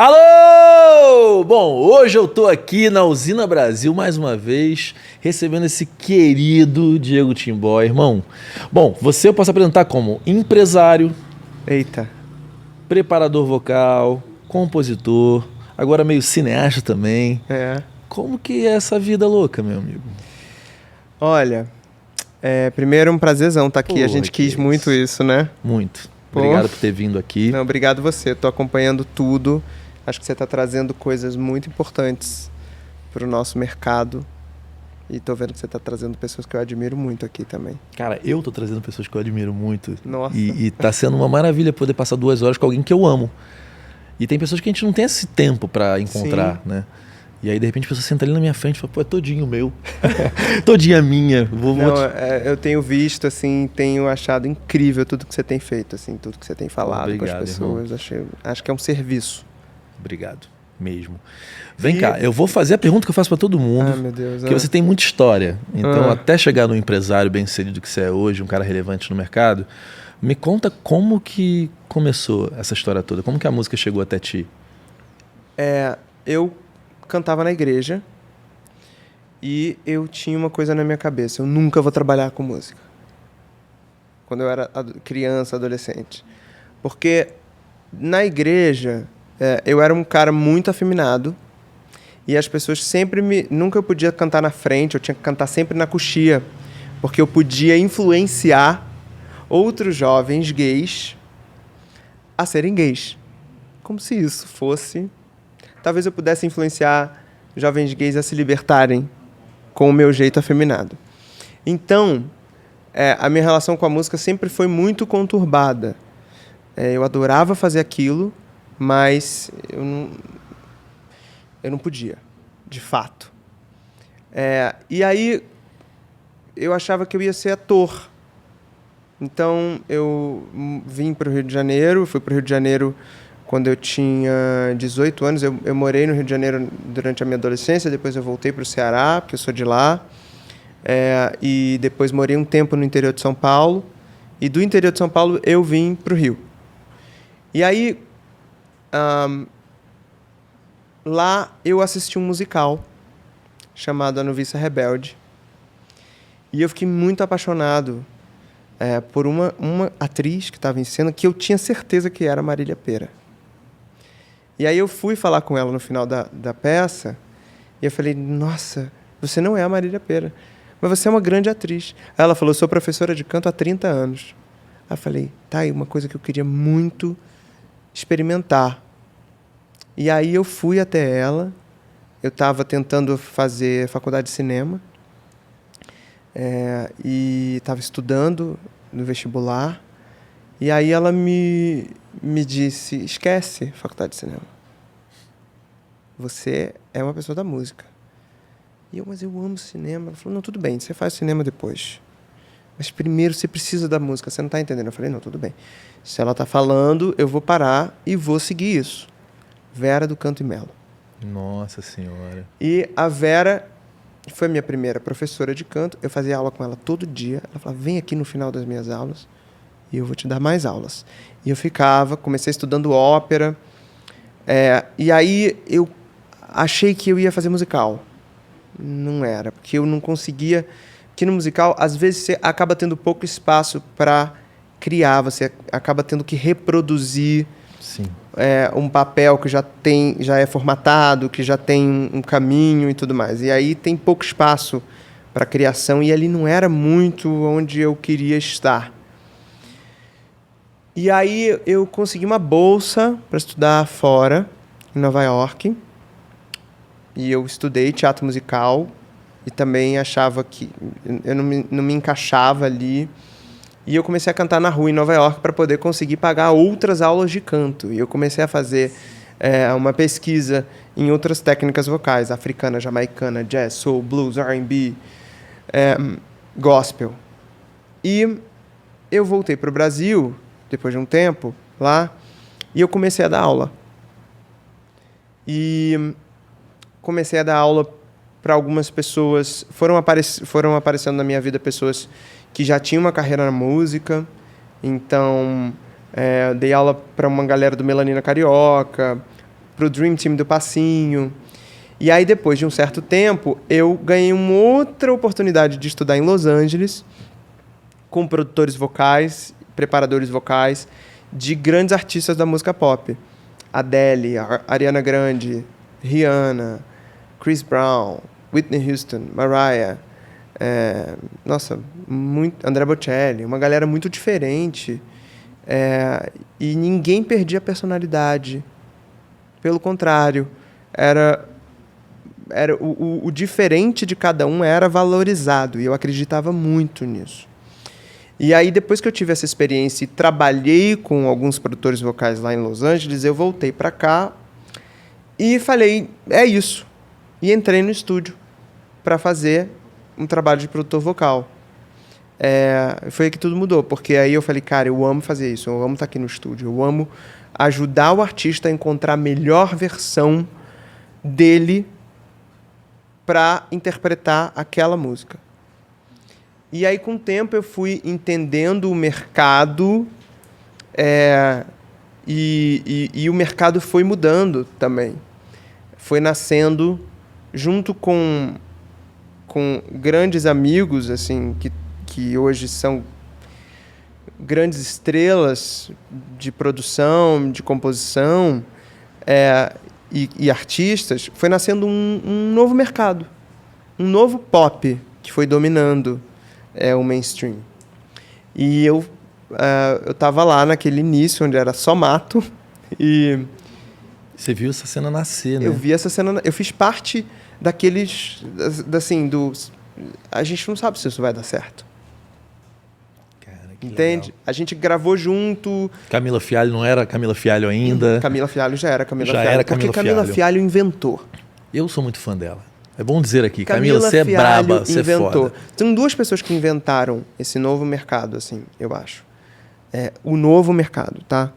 Alô! Bom, hoje eu tô aqui na Usina Brasil mais uma vez, recebendo esse querido Diego Timbó, irmão. Bom, você eu posso apresentar como empresário, Eita. preparador vocal, compositor, agora meio cineasta também. É. Como que é essa vida louca, meu amigo? Olha, primeiro um prazerzão estar aqui. A Porra, gente que quis muito isso, né? Muito. Pô. Obrigado por ter vindo aqui. Não, obrigado você. Tô acompanhando tudo. Acho que você tá trazendo coisas muito importantes pro nosso mercado. E tô vendo que você tá trazendo pessoas que eu admiro muito aqui também. Cara, eu tô trazendo pessoas que eu admiro muito. Nossa. E tá sendo uma maravilha poder passar 2 horas com alguém que eu amo. E tem pessoas que a gente não tem esse tempo pra encontrar, Sim. né? E aí, de repente, a pessoa senta ali na minha frente e fala, pô, é todinho meu. Todinha minha. Não, eu tenho visto, assim, tenho achado incrível tudo que você tem feito, assim, tudo que você tem falado com as Obrigado, pessoas. Acho que é um serviço. Obrigado, mesmo. Vem cá, eu vou fazer a pergunta que eu faço pra todo mundo. Ah, meu Deus. Porque você tem muita história. Então, Ah. até chegar no empresário bem-sucedido que você é hoje, um cara relevante no mercado, me conta como que começou essa história toda. Como que a música chegou até ti? Eu cantava na igreja e eu tinha uma coisa na minha cabeça: eu nunca vou trabalhar com música. Quando eu era criança, adolescente. Porque na igreja eu era um cara muito afeminado e as pessoas sempre nunca eu podia cantar na frente, eu tinha que cantar sempre na coxia, porque eu podia influenciar outros jovens gays a serem gays. Como se isso fosse... Talvez eu pudesse influenciar jovens gays a se libertarem com o meu jeito afeminado. Então, a minha relação com a música sempre foi muito conturbada. Eu adorava fazer aquilo, mas eu não podia, de fato. E aí, eu achava que eu ia ser ator. Então, eu vim para o Rio de Janeiro, fui para o Rio de Janeiro quando eu tinha 18 anos. Eu morei no Rio de Janeiro durante a minha adolescência, depois eu voltei para o Ceará, porque eu sou de lá, e depois morei um tempo no interior de São Paulo, e do interior de São Paulo eu vim para o Rio. E aí, lá eu assisti um musical chamado A Noviça Rebelde, e eu fiquei muito apaixonado por uma atriz que estava em cena, que eu tinha certeza que era Marília Pêra. E aí eu fui falar com ela no final da peça, e eu falei, nossa, você não é a Marília Pêra, mas você é uma grande atriz. Aí ela falou, sou professora de canto há 30 anos. Aí eu falei, tá aí uma coisa que eu queria muito experimentar. E aí eu fui até ela, eu estava tentando fazer faculdade de cinema, e estava estudando no vestibular, e aí ela me disse, esquece faculdade de cinema. Você é uma pessoa da música. E eu, mas eu amo cinema. Ela falou, não, tudo bem, você faz cinema depois. Mas primeiro você precisa da música, você não está entendendo. Eu falei, não, tudo bem. Se ela está falando, eu vou parar e vou seguir isso. Vera do Canto e Melo. Nossa Senhora. E a Vera foi minha primeira professora de canto. Eu fazia aula com ela todo dia. Ela falava, vem aqui no final das minhas aulas e eu vou te dar mais aulas. E eu ficava, comecei estudando ópera. E aí eu achei que eu ia fazer musical. Não era, porque eu não conseguia... Porque no musical, às vezes, você acaba tendo pouco espaço para criar, você acaba tendo que reproduzir Sim. Um papel que já é formatado, que já tem um caminho e tudo mais. E aí tem pouco espaço para criação, e ali não era muito onde eu queria estar. E aí eu consegui uma bolsa para estudar fora, em Nova York, e eu estudei teatro musical, e também achava que eu não me encaixava ali. E eu comecei a cantar na rua em Nova York para poder conseguir pagar outras aulas de canto. E eu comecei a fazer uma pesquisa em outras técnicas vocais, africana, jamaicana, jazz, soul, blues, R&B, gospel. E eu voltei para o Brasil, depois de um tempo, lá, e eu comecei a dar aula. E comecei a dar aula para algumas pessoas. Foram aparecendo na minha vida pessoas que já tinham uma carreira na música. Então, dei aula para uma galera do Melanina Carioca, pro Dream Team do Passinho. E aí, depois de um certo tempo, eu ganhei uma outra oportunidade de estudar em Los Angeles com produtores vocais, preparadores vocais de grandes artistas da música pop. Adele, Ariana Grande, Rihanna, Chris Brown, Whitney Houston, Mariah, Andrea Bocelli, uma galera muito diferente. E ninguém perdia a personalidade. Pelo contrário, o diferente de cada um era valorizado, e eu acreditava muito nisso. E aí, depois que eu tive essa experiência e trabalhei com alguns produtores vocais lá em Los Angeles, eu voltei para cá e falei, é isso. E entrei no estúdio para fazer um trabalho de produtor vocal. Foi aí que tudo mudou, porque aí eu falei, cara, eu amo fazer isso, eu amo estar aqui no estúdio, eu amo ajudar o artista a encontrar a melhor versão dele para interpretar aquela música. E aí, com o tempo, eu fui entendendo o mercado e o mercado foi mudando também. Foi nascendo junto com grandes amigos, assim, que hoje são grandes estrelas de produção, de composição e artistas. Foi nascendo um novo mercado, um novo pop que foi dominando o mainstream. E eu estava lá naquele início, onde era só mato. E você viu essa cena nascer, né? Eu vi essa cena. Eu fiz parte daqueles... Assim, a gente não sabe se isso vai dar certo. Cara, que entende? legal. A gente gravou junto. Camila Fialho não era Camila Fialho ainda. Camila Fialho já era Camila Já Fialho. era porque Camila Camila Fialho inventou. Eu sou muito fã dela. É bom dizer aqui, Camila, você é Fialho braba, você inventou. é foda. Tem duas pessoas que inventaram esse novo mercado, assim, eu acho. O novo mercado, tá?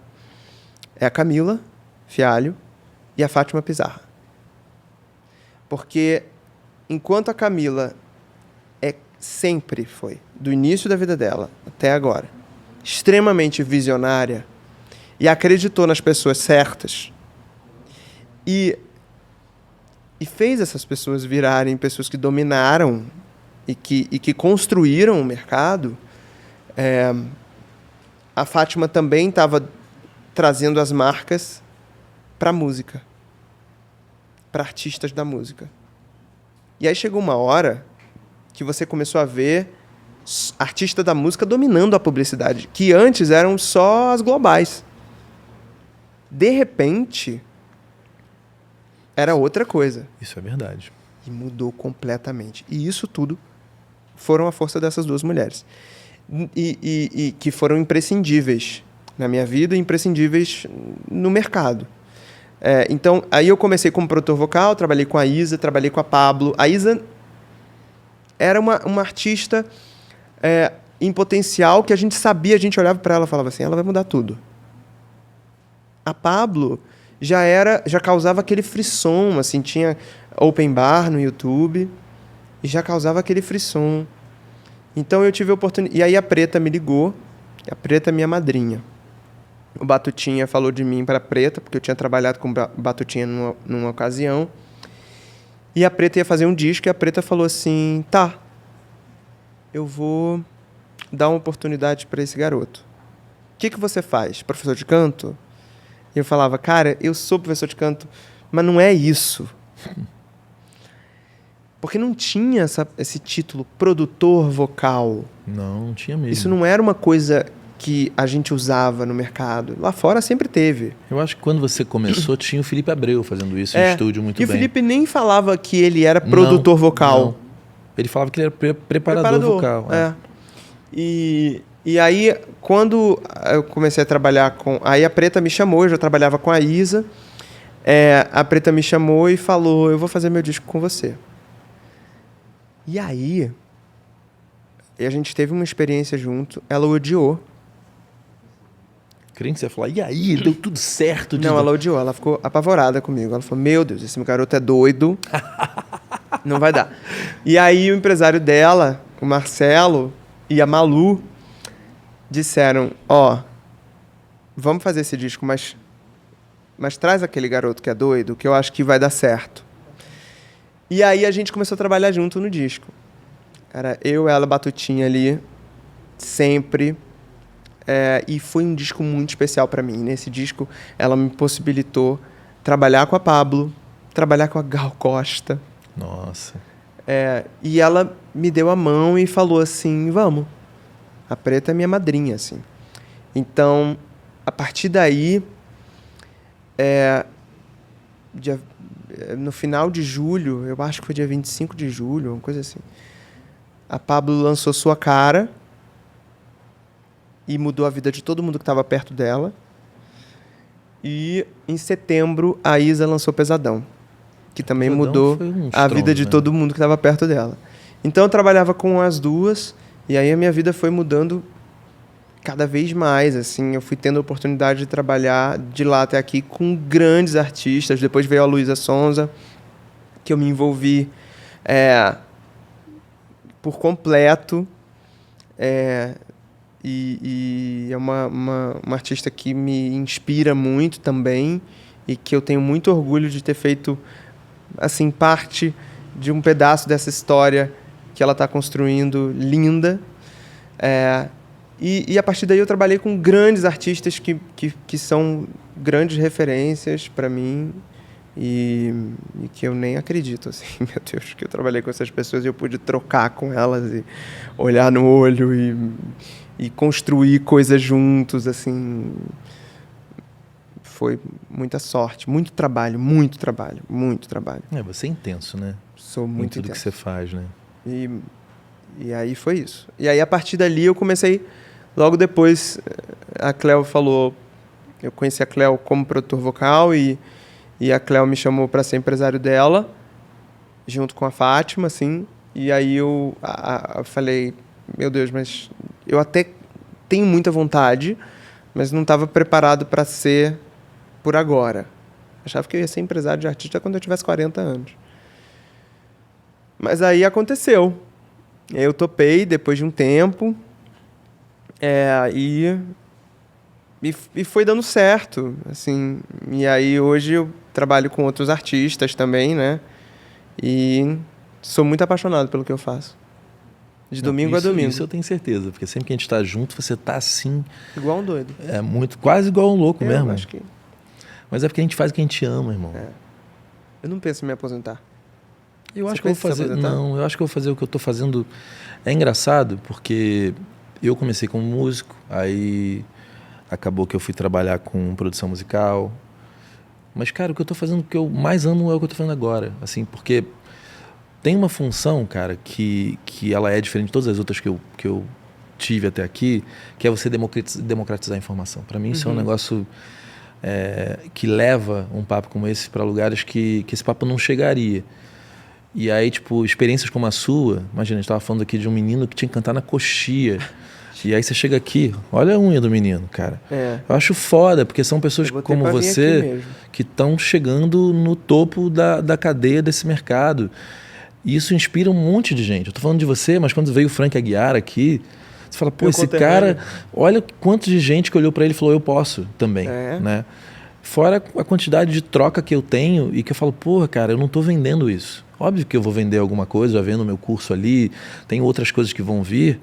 É a Camila Fialho e a Fátima Pizarra. Porque enquanto a Camila sempre foi, do início da vida dela até agora, extremamente visionária e acreditou nas pessoas certas e fez essas pessoas virarem pessoas que dominaram e que construíram o mercado, a Fátima também estava trazendo as marcas para a música, para artistas da música. E aí chegou uma hora que você começou a ver artistas da música dominando a publicidade, que antes eram só as globais. De repente, era outra coisa. Isso é verdade. E mudou completamente. E isso tudo foram a força dessas duas mulheres. E que foram imprescindíveis na minha vida e imprescindíveis no mercado. Então, aí eu comecei como produtor vocal, trabalhei com a Isa, trabalhei com a Pablo. A Isa era uma artista em potencial que a gente sabia, a gente olhava para ela e falava assim, ela vai mudar tudo. A Pablo já causava aquele frisson, assim, tinha open bar no YouTube e já causava aquele frisson. Então eu tive a oportunidade. E aí a Preta me ligou, a Preta é minha madrinha. O Batutinha falou de mim para a Preta, porque eu tinha trabalhado com Batutinha numa ocasião. E a Preta ia fazer um disco e a Preta falou assim, tá, eu vou dar uma oportunidade para esse garoto. O que você faz? Professor de canto? E eu falava, cara, eu sou professor de canto, mas não é isso. Porque não tinha esse título, produtor vocal. Não tinha mesmo. Isso não era uma coisa que a gente usava no mercado. Lá fora sempre teve. Eu acho que quando você começou, tinha o Felipe Abreu fazendo isso em estúdio muito bem. E o Felipe nem falava que ele era produtor vocal. Não. Ele falava que ele era preparador vocal. E aí, quando eu comecei a trabalhar com... Aí a Preta me chamou, eu já trabalhava com a Isa. A Preta me chamou e falou, eu vou fazer meu disco com você. E aí, a gente teve uma experiência junto, ela odiou. Crente, você ia falar, e aí, deu tudo certo? Não, ela odiou, ela ficou apavorada comigo. Ela falou, meu Deus, esse garoto é doido, não vai dar. E aí o empresário dela, o Marcelo e a Malu, disseram, vamos fazer esse disco, mas mas traz aquele garoto que é doido, que eu acho que vai dar certo. E aí a gente começou a trabalhar junto no disco. Era eu, ela, Batutinha ali, sempre. E foi um disco muito especial para mim. Nesse disco, ela me possibilitou trabalhar com a Pablo, trabalhar com a Gal Costa. Nossa. E ela me deu a mão e falou assim, vamos. A Preta é minha madrinha, assim. Então, a partir daí, no final de julho, eu acho que foi dia 25 de julho, uma coisa assim, a Pablo lançou Sua Cara e mudou a vida de todo mundo que estava perto dela. E, em setembro, a Isa lançou Pesadão, que também mudou a vida de todo mundo que estava perto dela. Então, eu trabalhava com as duas, e aí a minha vida foi mudando cada vez mais, assim. Eu fui tendo a oportunidade de trabalhar de lá até aqui com grandes artistas. Depois veio a Luísa Sonza, que eu me envolvi por completo. E é uma artista que me inspira muito também e que eu tenho muito orgulho de ter feito, assim, parte de um pedaço dessa história que ela está construindo, linda. E a partir daí eu trabalhei com grandes artistas que são grandes referências para mim e que eu nem acredito, assim, meu Deus, que eu trabalhei com essas pessoas e eu pude trocar com elas e olhar no olho e construir coisas juntos, assim. Foi muita sorte, muito trabalho, muito trabalho, muito trabalho. Você é intenso, né? Sou muito intenso. Em tudo que você faz, né? E aí foi isso. E aí, a partir dali, eu comecei... Logo depois, a Cléo falou... Eu conheci a Cléo como produtor vocal e a Cléo me chamou para ser empresário dela, junto com a Fátima, assim. E aí eu falei, meu Deus, mas eu até tenho muita vontade, mas não estava preparado para ser por agora. Achava que eu ia ser empresário de artista quando eu tivesse 40 anos. Mas aí aconteceu. Eu topei depois de um tempo. E foi dando certo, assim. E aí hoje eu trabalho com outros artistas também, né? E sou muito apaixonado pelo que eu faço. De domingo a domingo. Isso eu tenho certeza, porque sempre que a gente está junto, você tá assim... Igual um doido. Quase igual um louco mesmo. Eu acho que... Mas é porque a gente faz o que a gente ama, irmão. Eu não penso em me aposentar. Eu acho que eu vou fazer... Não, eu acho que eu vou fazer o que eu tô fazendo. É engraçado, porque eu comecei como músico, aí acabou que eu fui trabalhar com produção musical. Mas, cara, o que eu tô fazendo, o que eu mais amo é o que eu tô fazendo agora. Assim, porque tem uma função, cara, que ela é diferente de todas as outras que eu tive até aqui, que é você democratizar a informação. Para mim, isso é um negócio que leva um papo como esse para lugares que esse papo não chegaria. E aí, tipo, experiências como a sua, imagina, a gente estava falando aqui de um menino que tinha que cantar na coxia. E aí você chega aqui, olha a unha do menino, cara. Eu acho foda, porque são pessoas como você que estão chegando no topo da cadeia desse mercado. E isso inspira um monte de gente. Eu tô falando de você, mas quando veio o Frank Aguiar aqui, você fala, pô, esse cara, olha quanto de gente que olhou para ele e falou, eu posso também, né? Fora a quantidade de troca que eu tenho e que eu falo, porra, cara, eu não tô vendendo isso. Óbvio que eu vou vender alguma coisa, já vendo meu curso ali, tem outras coisas que vão vir,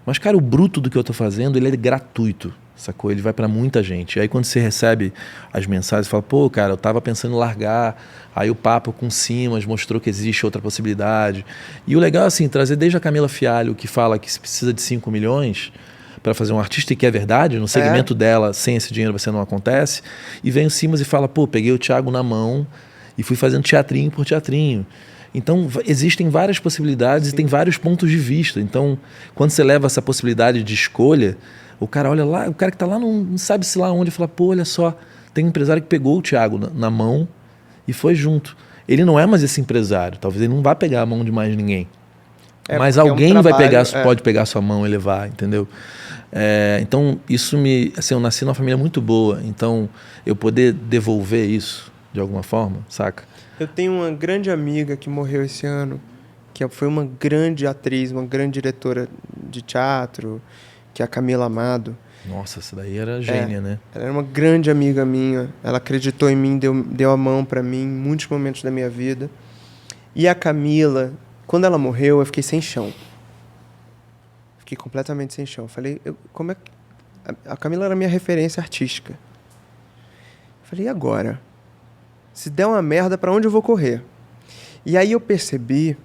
mas, cara, o bruto do que eu tô fazendo, ele é gratuito, sacou? Ele vai para muita gente. E aí quando você recebe as mensagens, você fala, pô, cara, eu tava pensando em largar, aí o papo com Simas mostrou que existe outra possibilidade. E o legal é assim, trazer desde a Camila Fialho, que fala que se precisa de 5 milhões para fazer um artista, e que é verdade, no segmento dela, sem esse dinheiro você não acontece, e vem o Simas e fala, pô, peguei o Thiago na mão e fui fazendo teatrinho por teatrinho. Então, existem várias possibilidades e tem vários pontos de vista. Então, quando você leva essa possibilidade de escolha, o cara olha lá, o cara que está lá não sabe se lá onde, fala, pô, olha só, tem um empresário que pegou o Thiago na mão e foi junto. Ele não é mais esse empresário, talvez ele não vá pegar a mão de mais ninguém. Mas alguém vai pegar, pode pegar a sua mão e levar, entendeu? Então, isso assim, eu nasci numa família muito boa, então eu poder devolver isso de alguma forma, saca? Eu tenho uma grande amiga que morreu esse ano, que foi uma grande atriz, uma grande diretora de teatro, que é a Camila Amado. Nossa, essa daí era gênia, né? Ela era uma grande amiga minha. Ela acreditou em mim, deu a mão para mim em muitos momentos da minha vida. E a Camila, quando ela morreu, eu fiquei sem chão. Fiquei completamente sem chão. Falei, como é que... A Camila era minha referência artística. Falei, e agora? Se der uma merda, para onde eu vou correr? E aí eu percebi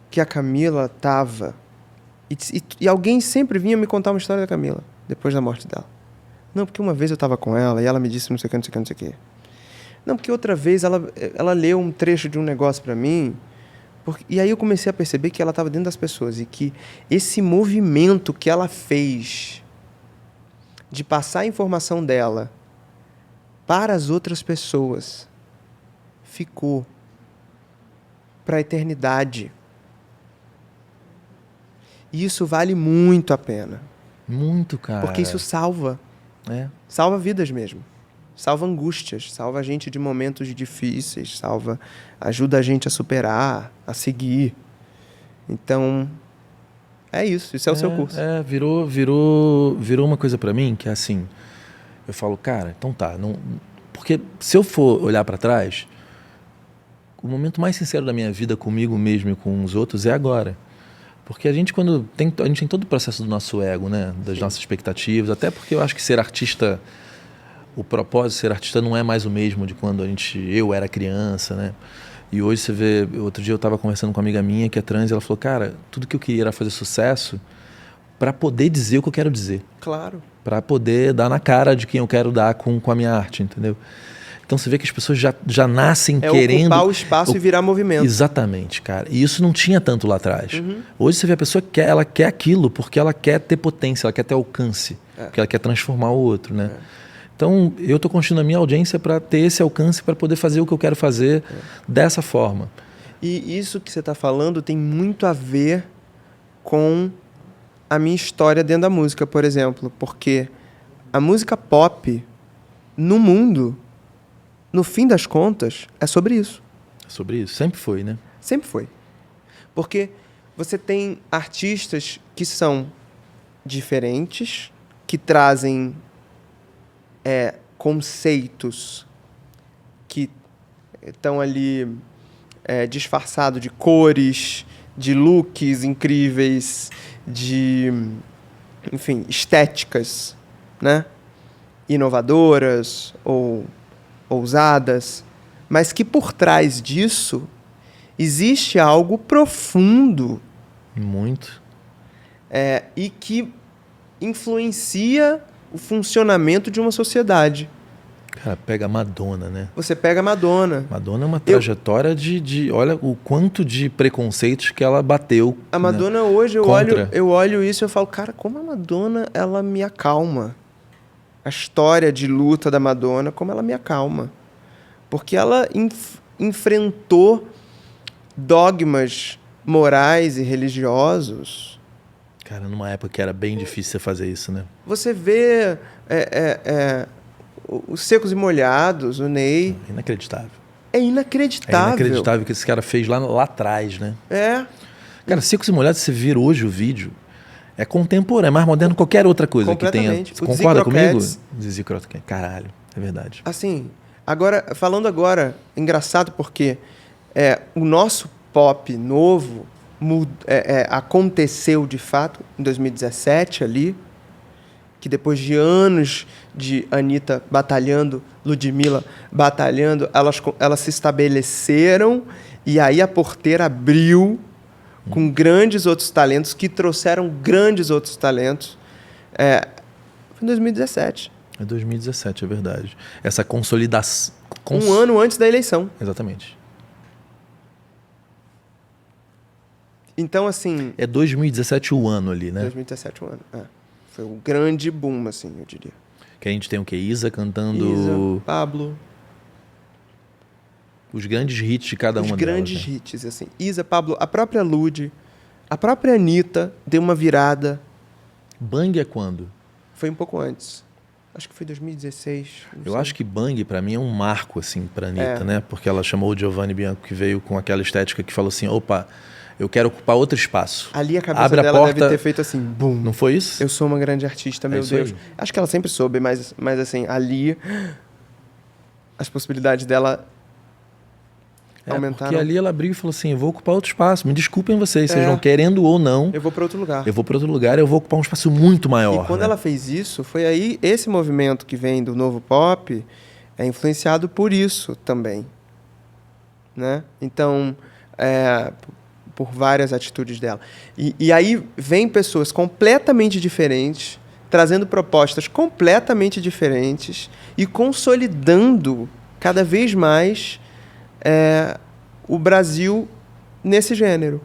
que a Camila tava... E alguém sempre vinha me contar uma história da Camila, depois da morte dela. Não, porque uma vez eu tava com ela e ela me disse não sei o que, não sei o que, não sei o que. Não, porque outra vez ela leu um trecho de um negócio para mim. E aí eu comecei a perceber que ela estava dentro das pessoas e que esse movimento que ela fez de passar a informação dela para as outras pessoas ficou para a eternidade. E isso vale muito a pena. Muito, cara. Porque isso salva. Salva vidas mesmo. Salva angústias, salva a gente de momentos difíceis, ajuda a gente a superar, a seguir. Então, é isso é o seu curso. Virou uma coisa pra mim que é assim, eu falo, cara, então tá, não, porque se eu for olhar pra trás, o momento mais sincero da minha vida comigo mesmo e com os outros é agora. Porque a gente a gente tem todo o processo do nosso ego, né, das nossas expectativas, até porque eu acho que ser artista, o propósito de ser artista não é mais o mesmo de quando eu era criança, né? E hoje você vê, outro dia eu estava conversando com uma amiga minha que é trans e ela falou, cara, tudo que eu queria era fazer sucesso para poder dizer o que eu quero dizer. Claro. Para poder dar na cara de quem eu quero dar com a minha arte, entendeu? Então você vê que as pessoas já nascem querendo... ocupar o espaço e virar movimento. Exatamente, cara. E isso não tinha tanto lá atrás. Hoje você vê a pessoa ela quer aquilo porque ela quer ter potência, ela quer ter alcance, porque ela quer transformar o outro, né? Então, eu estou construindo a minha audiência para ter esse alcance, para poder fazer o que eu quero fazer dessa forma. E isso que você está falando tem muito a ver com a minha história dentro da música, por exemplo. Porque a música pop, no mundo, no fim das contas, é sobre isso. É sobre isso. Sempre foi, né? Sempre foi. Porque você tem artistas que são diferentes, que trazem... conceitos que estão ali disfarçados de cores, de looks incríveis, de, enfim, estéticas, né? Inovadoras ou ousadas, mas que por trás disso existe algo profundo. Muito. E que influencia o funcionamento de uma sociedade. Cara, pega a Madonna, né? Você pega a Madonna. Madonna é uma trajetória de olha o quanto de preconceitos que ela bateu. A Madonna, né? Hoje eu olho isso e eu falo, cara, como a Madonna, ela me acalma. A história de luta da Madonna, como ela me acalma. Porque ela enfrentou dogmas morais e religiosos. Cara, numa época que era bem difícil você fazer isso, né? Você vê os Secos e Molhados, o Ney. Inacreditável. É inacreditável. É inacreditável o que esse cara fez lá atrás, né? Cara, Secos e Molhados, você vira hoje o vídeo, é contemporâneo, é mais moderno que qualquer outra coisa que tenha. Você concorda comigo? Zizi Croquettes. Caralho, é verdade. Assim, falando agora, engraçado porque o nosso pop novo aconteceu de fato em 2017 ali, que depois de anos de Anitta batalhando, Ludmilla batalhando, elas se estabeleceram e aí a porteira abriu com grandes outros talentos que trouxeram grandes outros talentos. Foi em 2017. É 2017, é verdade. Essa consolidação... Um ano antes da eleição. Exatamente. Então, assim... É 2017 o ano ali, né? 2017 o ano, Foi um grande boom, assim, eu diria. Que a gente tem o quê? Isa cantando... Isa, Pablo. Os grandes hits de cada uma delas. Os grandes hits, assim. Isa, Pablo, a própria Lud, a própria Anitta deu uma virada. Bang é quando? Foi um pouco antes. Acho que foi 2016. Eu acho que Bang, pra mim, é um marco, assim, pra Anitta, né? Porque ela chamou o Giovanni Bianco, que veio com aquela estética que falou assim, opa, eu quero ocupar outro espaço. Ali a cabeça Abre dela a porta, deve ter feito assim, bum. Não foi isso? Eu sou uma grande artista, meu Deus. Aí. Acho que ela sempre soube, mas assim, ali as possibilidades dela aumentaram. Porque ali ela abriu e falou assim, eu vou ocupar outro espaço. Me desculpem vocês, sejam querendo ou não. Eu vou para outro lugar. Eu vou para outro lugar, eu vou ocupar um espaço muito maior. E quando ela fez isso, foi aí, esse movimento que vem do novo pop é influenciado por isso também. Né? Então, por várias atitudes dela. E aí vem pessoas completamente diferentes, trazendo propostas completamente diferentes e consolidando cada vez mais o Brasil nesse gênero.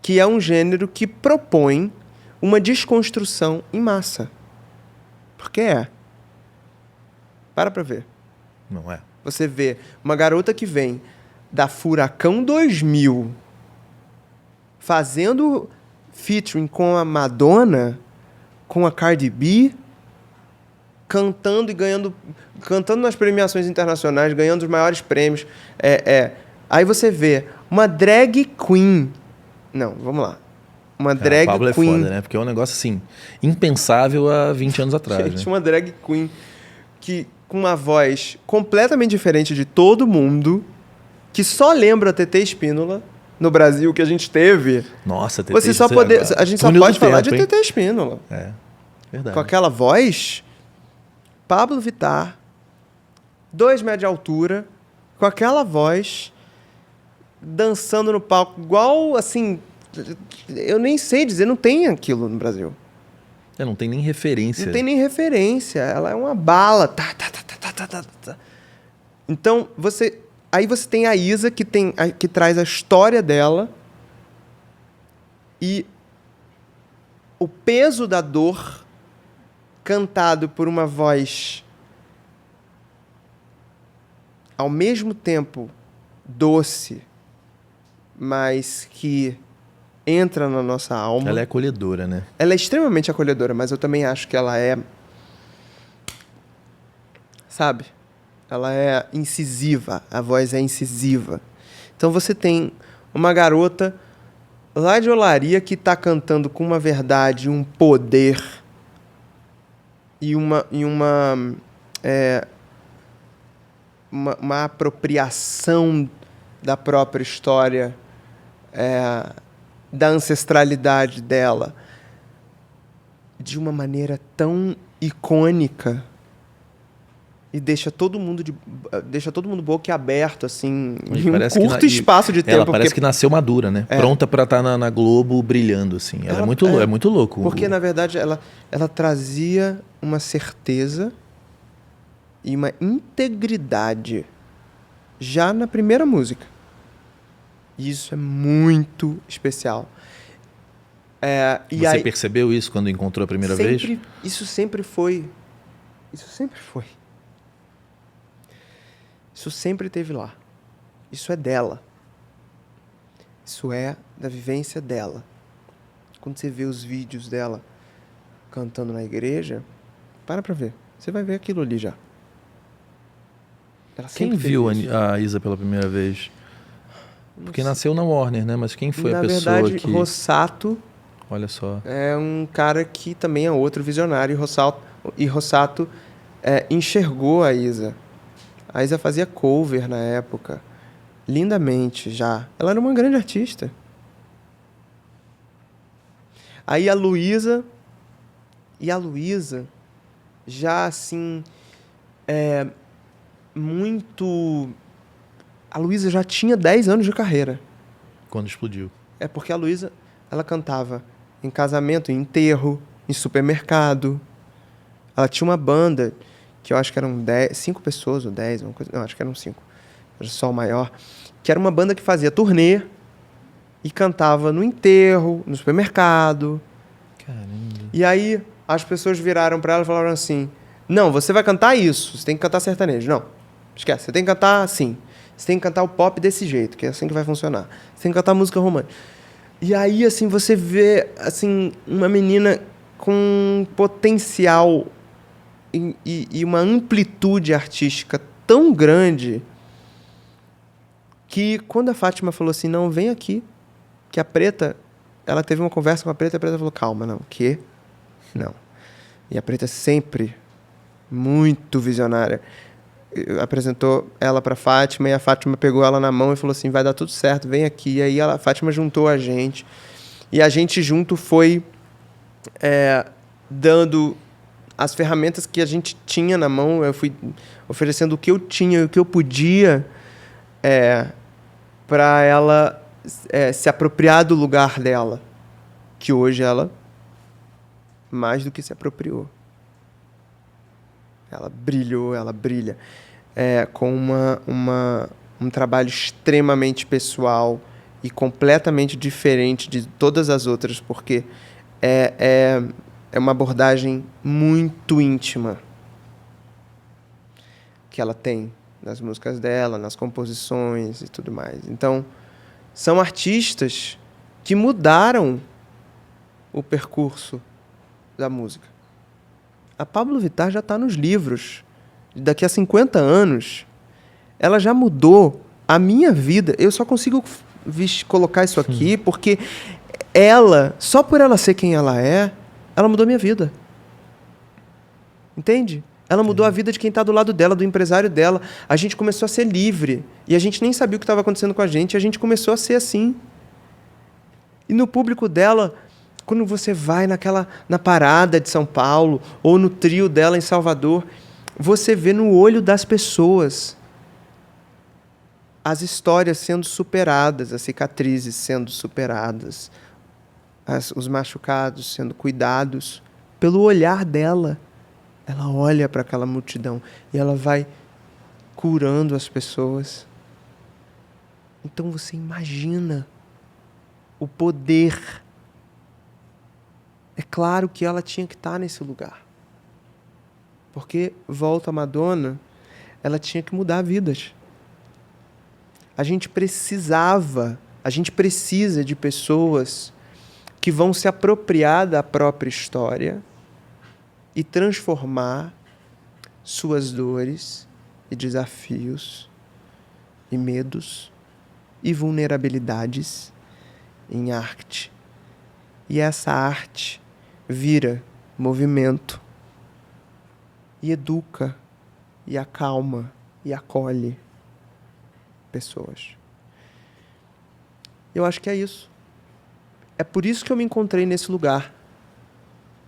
Que é um gênero que propõe uma desconstrução em massa. Porque Para ver. Não é. Você vê uma garota que vem da Furacão 2000 fazendo featuring com a Madonna, com a Cardi B, cantando e cantando nas premiações internacionais, ganhando os maiores prêmios. Aí você vê uma drag queen. Não, vamos lá. Uma drag Pablo queen. É foda, né? Porque é um negócio assim, impensável há 20 anos atrás. Gente, né? uma drag queen com uma voz completamente diferente de todo mundo, que só lembra a TT Espínola no Brasil que a gente teve. Nossa, TT Você só a gente só pode falar de TT Espínola. Verdade. Com aquela voz, Pablo Vittar, 2 metros de altura, com aquela voz, dançando no palco, igual, assim, eu nem sei dizer, não tem aquilo no Brasil. Não tem nem referência. Não tem nem referência. Ela é uma bala. Tá. Então, aí você tem a Isa, que traz a história dela e o peso da dor cantado por uma voz ao mesmo tempo doce, mas que entra na nossa alma. Ela é acolhedora, né? Ela é extremamente acolhedora, mas eu também acho que ela é... Sabe? Ela é incisiva. A voz é incisiva. Então você tem uma garota lá de Olaria que está cantando com uma verdade, um poder e uma apropriação da própria história, da ancestralidade dela, de uma maneira tão icônica e deixa todo mundo boquiaberto, assim, em um curto espaço de tempo. Ela parece que nasceu madura, né? Pronta para estar na Globo brilhando, assim. Ela é muito louco. Porque, na verdade, ela trazia uma certeza e uma integridade já na primeira música. E isso é muito especial. Você percebeu isso quando encontrou a primeira vez? Isso sempre foi. Isso sempre esteve lá. Isso é dela. Isso é da vivência dela. Quando você vê os vídeos dela cantando na igreja, para ver. Você vai ver aquilo ali já. Quem viu a Isa pela primeira vez? Porque nasceu na Warner, né? Mas quem foi a pessoa que... Na verdade, Rossato... Olha só. É um cara que também é outro visionário. E Rossato enxergou a Isa. A Isa fazia cover na época. Lindamente, já. Ela era uma grande artista. Aí a Luísa... E a Luísa, já assim... muito... A Luísa já tinha 10 anos de carreira. Quando explodiu. Porque a Luísa, ela cantava em casamento, em enterro, em supermercado. Ela tinha uma banda, que eu acho que eram 5 pessoas, ou 10, uma coisa, não, acho que eram 5. Era só o maior. Que era uma banda que fazia turnê e cantava no enterro, no supermercado. Caramba. E aí, as pessoas viraram pra ela e falaram assim, não, você vai cantar isso, você tem que cantar sertanejo. Não, esquece, você tem que cantar assim. Você tem que cantar o pop desse jeito, que é assim que vai funcionar. Você tem que cantar música romântica. E aí, assim, você vê, assim, uma menina com potencial e uma amplitude artística tão grande que quando a Fátima falou assim, não, vem aqui, que a Preta, ela teve uma conversa com a Preta falou, calma, não, que? Não. E a Preta sempre muito visionária. Apresentou ela para Fátima e a Fátima pegou ela na mão e falou assim, vai dar tudo certo, vem aqui. E aí a Fátima juntou a gente. E a gente junto foi dando as ferramentas que a gente tinha na mão. Eu fui oferecendo o que eu tinha e o que eu podia para ela se apropriar do lugar dela. Que hoje ela mais do que se apropriou. Ela brilhou, ela brilha com um trabalho extremamente pessoal e completamente diferente de todas as outras, porque é uma abordagem muito íntima que ela tem nas músicas dela, nas composições e tudo mais. Então, são artistas que mudaram o percurso da música. A Pablo Vittar já está nos livros. Daqui a 50 anos, ela já mudou a minha vida. Eu só consigo colocar isso aqui porque ela, só por ela ser quem ela mudou a minha vida. Entende? Ela mudou a vida de quem está do lado dela, do empresário dela. A gente começou a ser livre. E a gente nem sabia o que estava acontecendo com a gente. A gente começou a ser assim. E no público dela... Quando você vai na parada de São Paulo ou no trio dela em Salvador, você vê no olho das pessoas as histórias sendo superadas, as cicatrizes sendo superadas, os machucados sendo cuidados pelo olhar dela. Ela olha para aquela multidão e ela vai curando as pessoas. Então você imagina o poder. É claro que ela tinha que estar nesse lugar. Porque, volta a Madonna, ela tinha que mudar vidas. A gente precisa de pessoas que vão se apropriar da própria história e transformar suas dores e desafios e medos e vulnerabilidades em arte. E essa arte vira movimento e educa e acalma e acolhe pessoas. Eu acho que é isso. É por isso que eu me encontrei nesse lugar.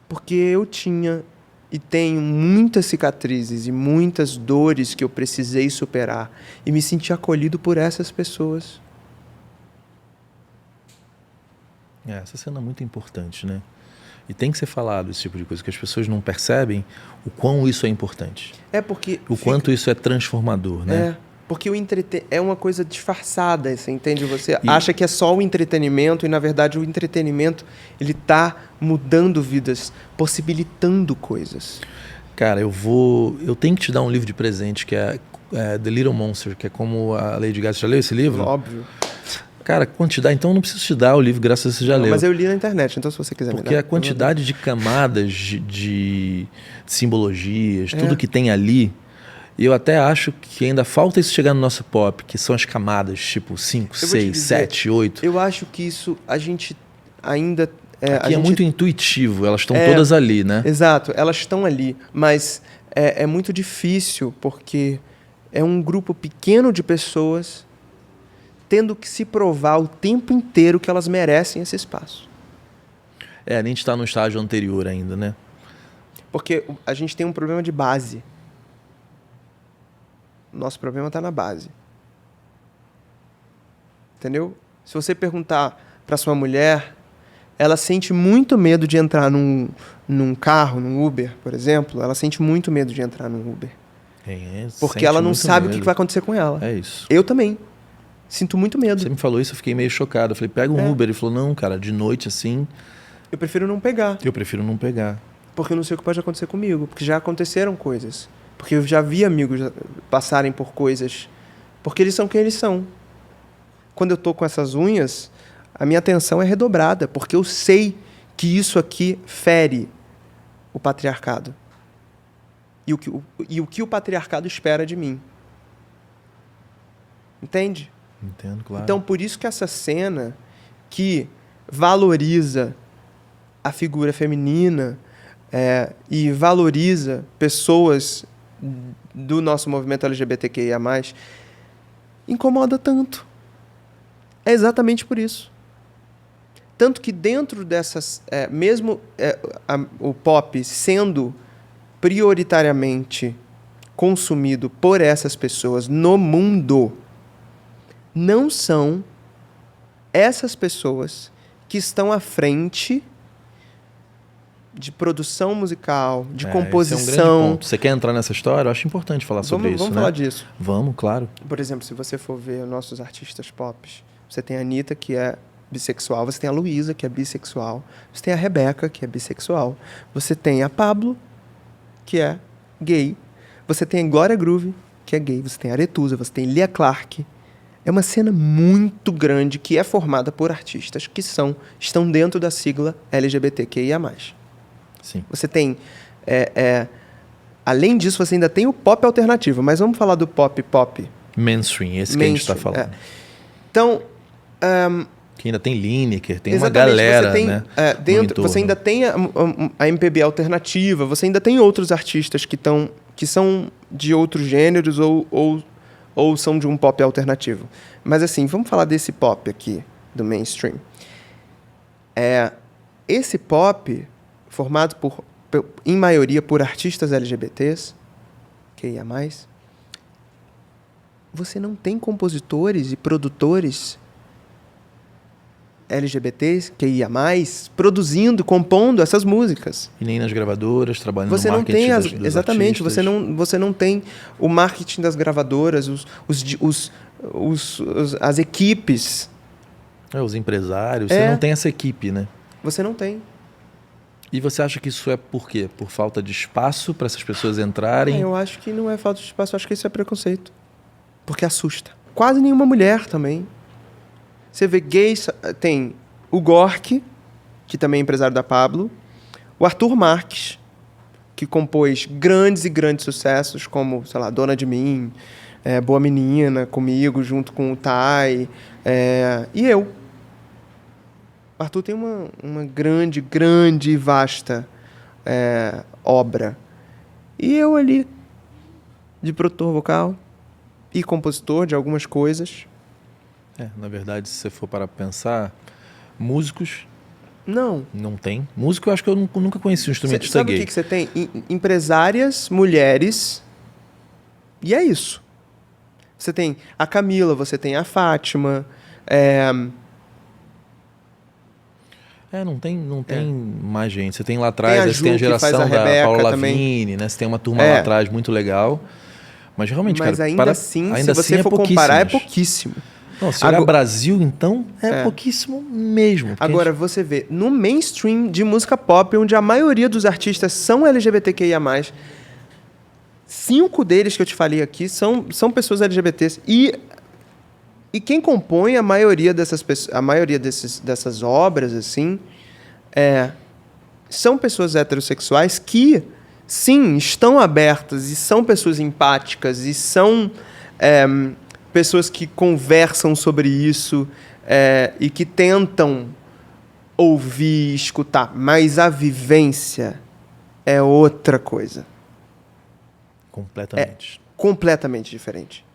Porque eu tinha e tenho muitas cicatrizes e muitas dores que eu precisei superar e me senti acolhido por essas pessoas. Essa cena é muito importante, né? E tem que ser falado esse tipo de coisa, que as pessoas não percebem o quão isso é importante. Porque... quanto isso é transformador, né? Porque é uma coisa disfarçada, você entende? Você acha que é só o entretenimento e, na verdade, o entretenimento ele está mudando vidas, possibilitando coisas. Cara, eu tenho que te dar um livro de presente, que é The Little Monster, que é como a Lady Gaga. Você já leu esse livro? Óbvio. Cara, quando te dá, então eu não preciso te dar o livro, graças a Deus você já leu. Mas eu li na internet, então se você quiser me dar. Porque a quantidade de camadas, de simbologias, tudo que tem ali, eu até acho que ainda falta isso chegar no nosso pop, que são as camadas, tipo 5, 6, 7, 8. Eu acho que isso a gente ainda... Aqui é muito intuitivo, elas estão todas ali, né? Exato, elas estão ali, mas é muito difícil, porque é um grupo pequeno de pessoas tendo que se provar o tempo inteiro que elas merecem esse espaço. A gente está no estágio anterior ainda, né? Porque a gente tem um problema de base. Nosso problema está na base. Entendeu? Se você perguntar para sua mulher, ela sente muito medo de entrar num carro, num Uber, por exemplo. Ela sente muito medo de entrar num Uber. Porque ela não sabe o que vai acontecer com ela. É isso. Eu também. Sinto muito medo. Você me falou isso, eu fiquei meio chocado. Eu falei, pega um Uber. Ele falou, não, cara, de noite assim... Eu prefiro não pegar. Eu prefiro não pegar. Porque eu não sei o que pode acontecer comigo. Porque já aconteceram coisas. Porque eu já vi amigos passarem por coisas. Porque eles são quem eles são. Quando eu tô com essas unhas, a minha atenção é redobrada. Porque eu sei que isso aqui fere o patriarcado. E o que o patriarcado espera de mim. Entende? Entendo, claro. Então, por isso que essa cena, que valoriza a figura feminina e valoriza pessoas do nosso movimento LGBTQIA+, incomoda tanto. É exatamente por isso. Tanto que dentro dessas... mesmo o pop sendo prioritariamente consumido por essas pessoas no mundo, não são essas pessoas que estão à frente de produção musical, de composição. Esse é um grande ponto. Você quer entrar nessa história? Eu acho importante falar sobre isso, Vamos falar disso. Vamos, claro. Por exemplo, se você for ver nossos artistas pop, você tem a Anitta, que é bissexual, você tem a Luísa, que é bissexual, você tem a Rebeca, que é bissexual, você tem a Pablo, que é gay, você tem a Glória Groove, que é gay, você tem a Aretusa, você tem Lia Clark. É uma cena muito grande que é formada por artistas que estão dentro da sigla LGBTQIA+. Sim. Você tem... além disso, você ainda tem o pop alternativo, mas vamos falar do pop. Mainstream, esse que a gente está falando. Então... que ainda tem Lineker, tem uma galera, você tem, né? Dentro, você ainda tem a MPB alternativa, você ainda tem outros artistas que são de outros gêneros ou são de um pop alternativo. Mas assim, vamos falar desse pop aqui, do mainstream. Esse pop, formado em maioria por artistas LGBTs, QIA+, você não tem compositores e produtores LGBTs, QIA+, compondo essas músicas. E nem nas gravadoras, trabalhando você no não marketing tem exatamente, artistas. você não tem o marketing das gravadoras, as equipes. Os empresários, você não tem essa equipe, né? Você não tem. E você acha que isso é por quê? Por falta de espaço para essas pessoas entrarem? Eu acho que não é falta de espaço, eu acho que isso é preconceito. Porque assusta. Quase nenhuma mulher também. Você vê gays, tem o Gork, que também é empresário da Pablo, o Arthur Marques, que compôs grandes e grandes sucessos, como, sei lá, Dona de Mim, Boa Menina, comigo, junto com o Tai, e eu. O Arthur tem uma grande, grande e vasta obra. E eu ali, de produtor vocal e compositor de algumas coisas. Na verdade, se você for para pensar, músicos... Não tem. Músico, eu acho que eu nunca conheci um instrumentista gay. Sabe o que você tem? Empresárias, mulheres, e é isso. Você tem a Camila, você tem a Fátima. Não tem mais gente. Você tem lá atrás, tem você tem a geração da Paula Lavigne, né? Você tem uma turma lá atrás muito legal. Mas realmente, ainda assim, se você for comparar, é pouquíssimo. Não, se olhar Brasil, então, pouquíssimo mesmo. Agora, você vê, no mainstream de música pop, onde a maioria dos artistas são LGBTQIA+, 5 deles que eu te falei aqui são pessoas LGBTs. E quem compõe a maioria dessas obras, assim, são pessoas heterossexuais que, sim, estão abertas e são pessoas empáticas e são... pessoas que conversam sobre isso e que tentam ouvir, escutar. Mas a vivência é outra coisa. Completamente. Completamente diferente.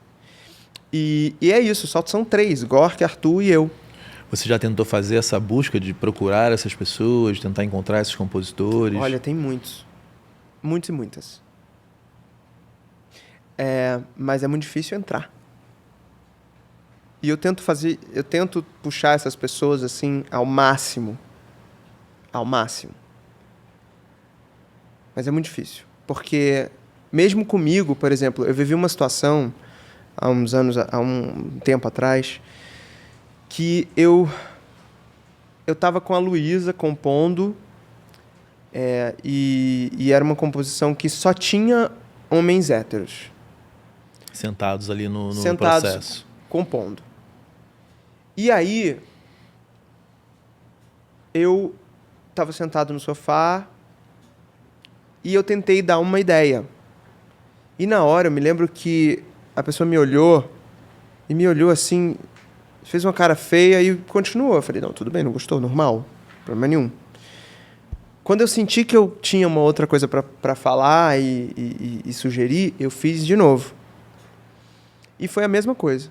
E é isso, só são 3, Gork, Arthur e eu. Você já tentou fazer essa busca de procurar essas pessoas, tentar encontrar esses compositores? Olha, tem muitos. Muitos e muitas. Mas é muito difícil entrar. E eu tento puxar essas pessoas assim ao máximo. Ao máximo. Mas é muito difícil. Porque, mesmo comigo, por exemplo, eu vivi uma situação há um tempo atrás, que eu estava com a Luísa compondo, e era uma composição que só tinha homens héteros. Sentados ali no processo. Compondo. E aí, eu estava sentado no sofá e eu tentei dar uma ideia. E na hora, eu me lembro que a pessoa me olhou assim, Fez uma cara feia e continuou. Eu falei, não, tudo bem, não gostou, normal, problema nenhum. Quando eu senti que eu tinha uma outra coisa para falar e sugerir, eu fiz de novo. E foi a mesma coisa.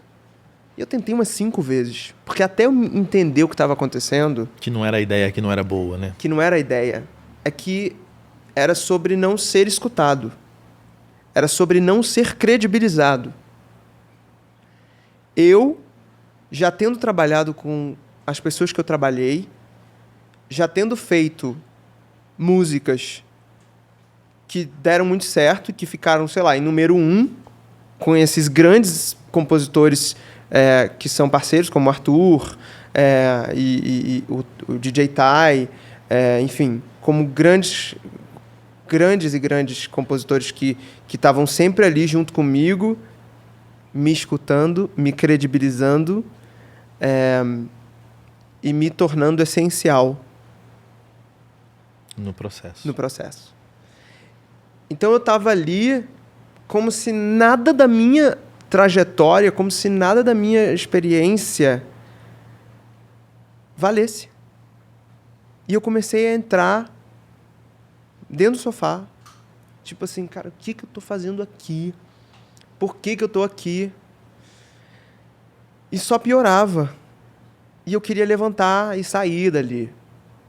E eu tentei umas 5 vezes. Porque até eu entender o que estava acontecendo... Que não era a ideia, que não era boa, né? Que não era a ideia. É que era sobre não ser escutado. Era sobre não ser credibilizado. Eu, já tendo trabalhado com as pessoas que eu trabalhei, já tendo feito músicas que deram muito certo, que ficaram, sei lá, em número 1, com esses grandes compositores que são parceiros, como o Arthur e o DJ Tai, enfim, como grandes compositores que estavam sempre ali junto comigo, me escutando, me credibilizando e me tornando essencial no processo. Então eu estava ali como se nada da minha trajetória, como se nada da minha experiência valesse. E eu comecei a entrar dentro do sofá, tipo assim, cara, o que eu estou fazendo aqui? Por que eu estou aqui? E só piorava. E eu queria levantar e sair dali.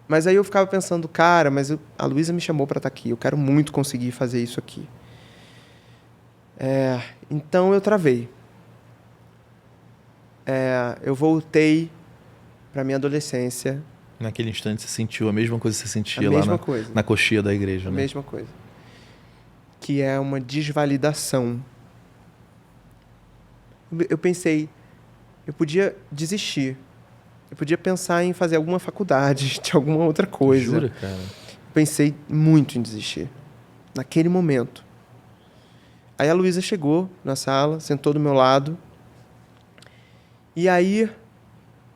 Mas aí eu ficava pensando, cara, mas a Luísa me chamou para estar aqui, eu quero muito conseguir fazer isso aqui. Então eu travei. Eu voltei para minha adolescência. Naquele instante você sentiu a mesma coisa que você sentia lá na coxia da igreja, né? A mesma coisa. Que é uma desvalidação. Eu pensei, eu podia desistir. Eu podia pensar em fazer alguma faculdade, de alguma outra coisa. Jura, cara? Pensei muito em desistir. Naquele momento. Aí a Luísa chegou na sala, sentou do meu lado. E aí,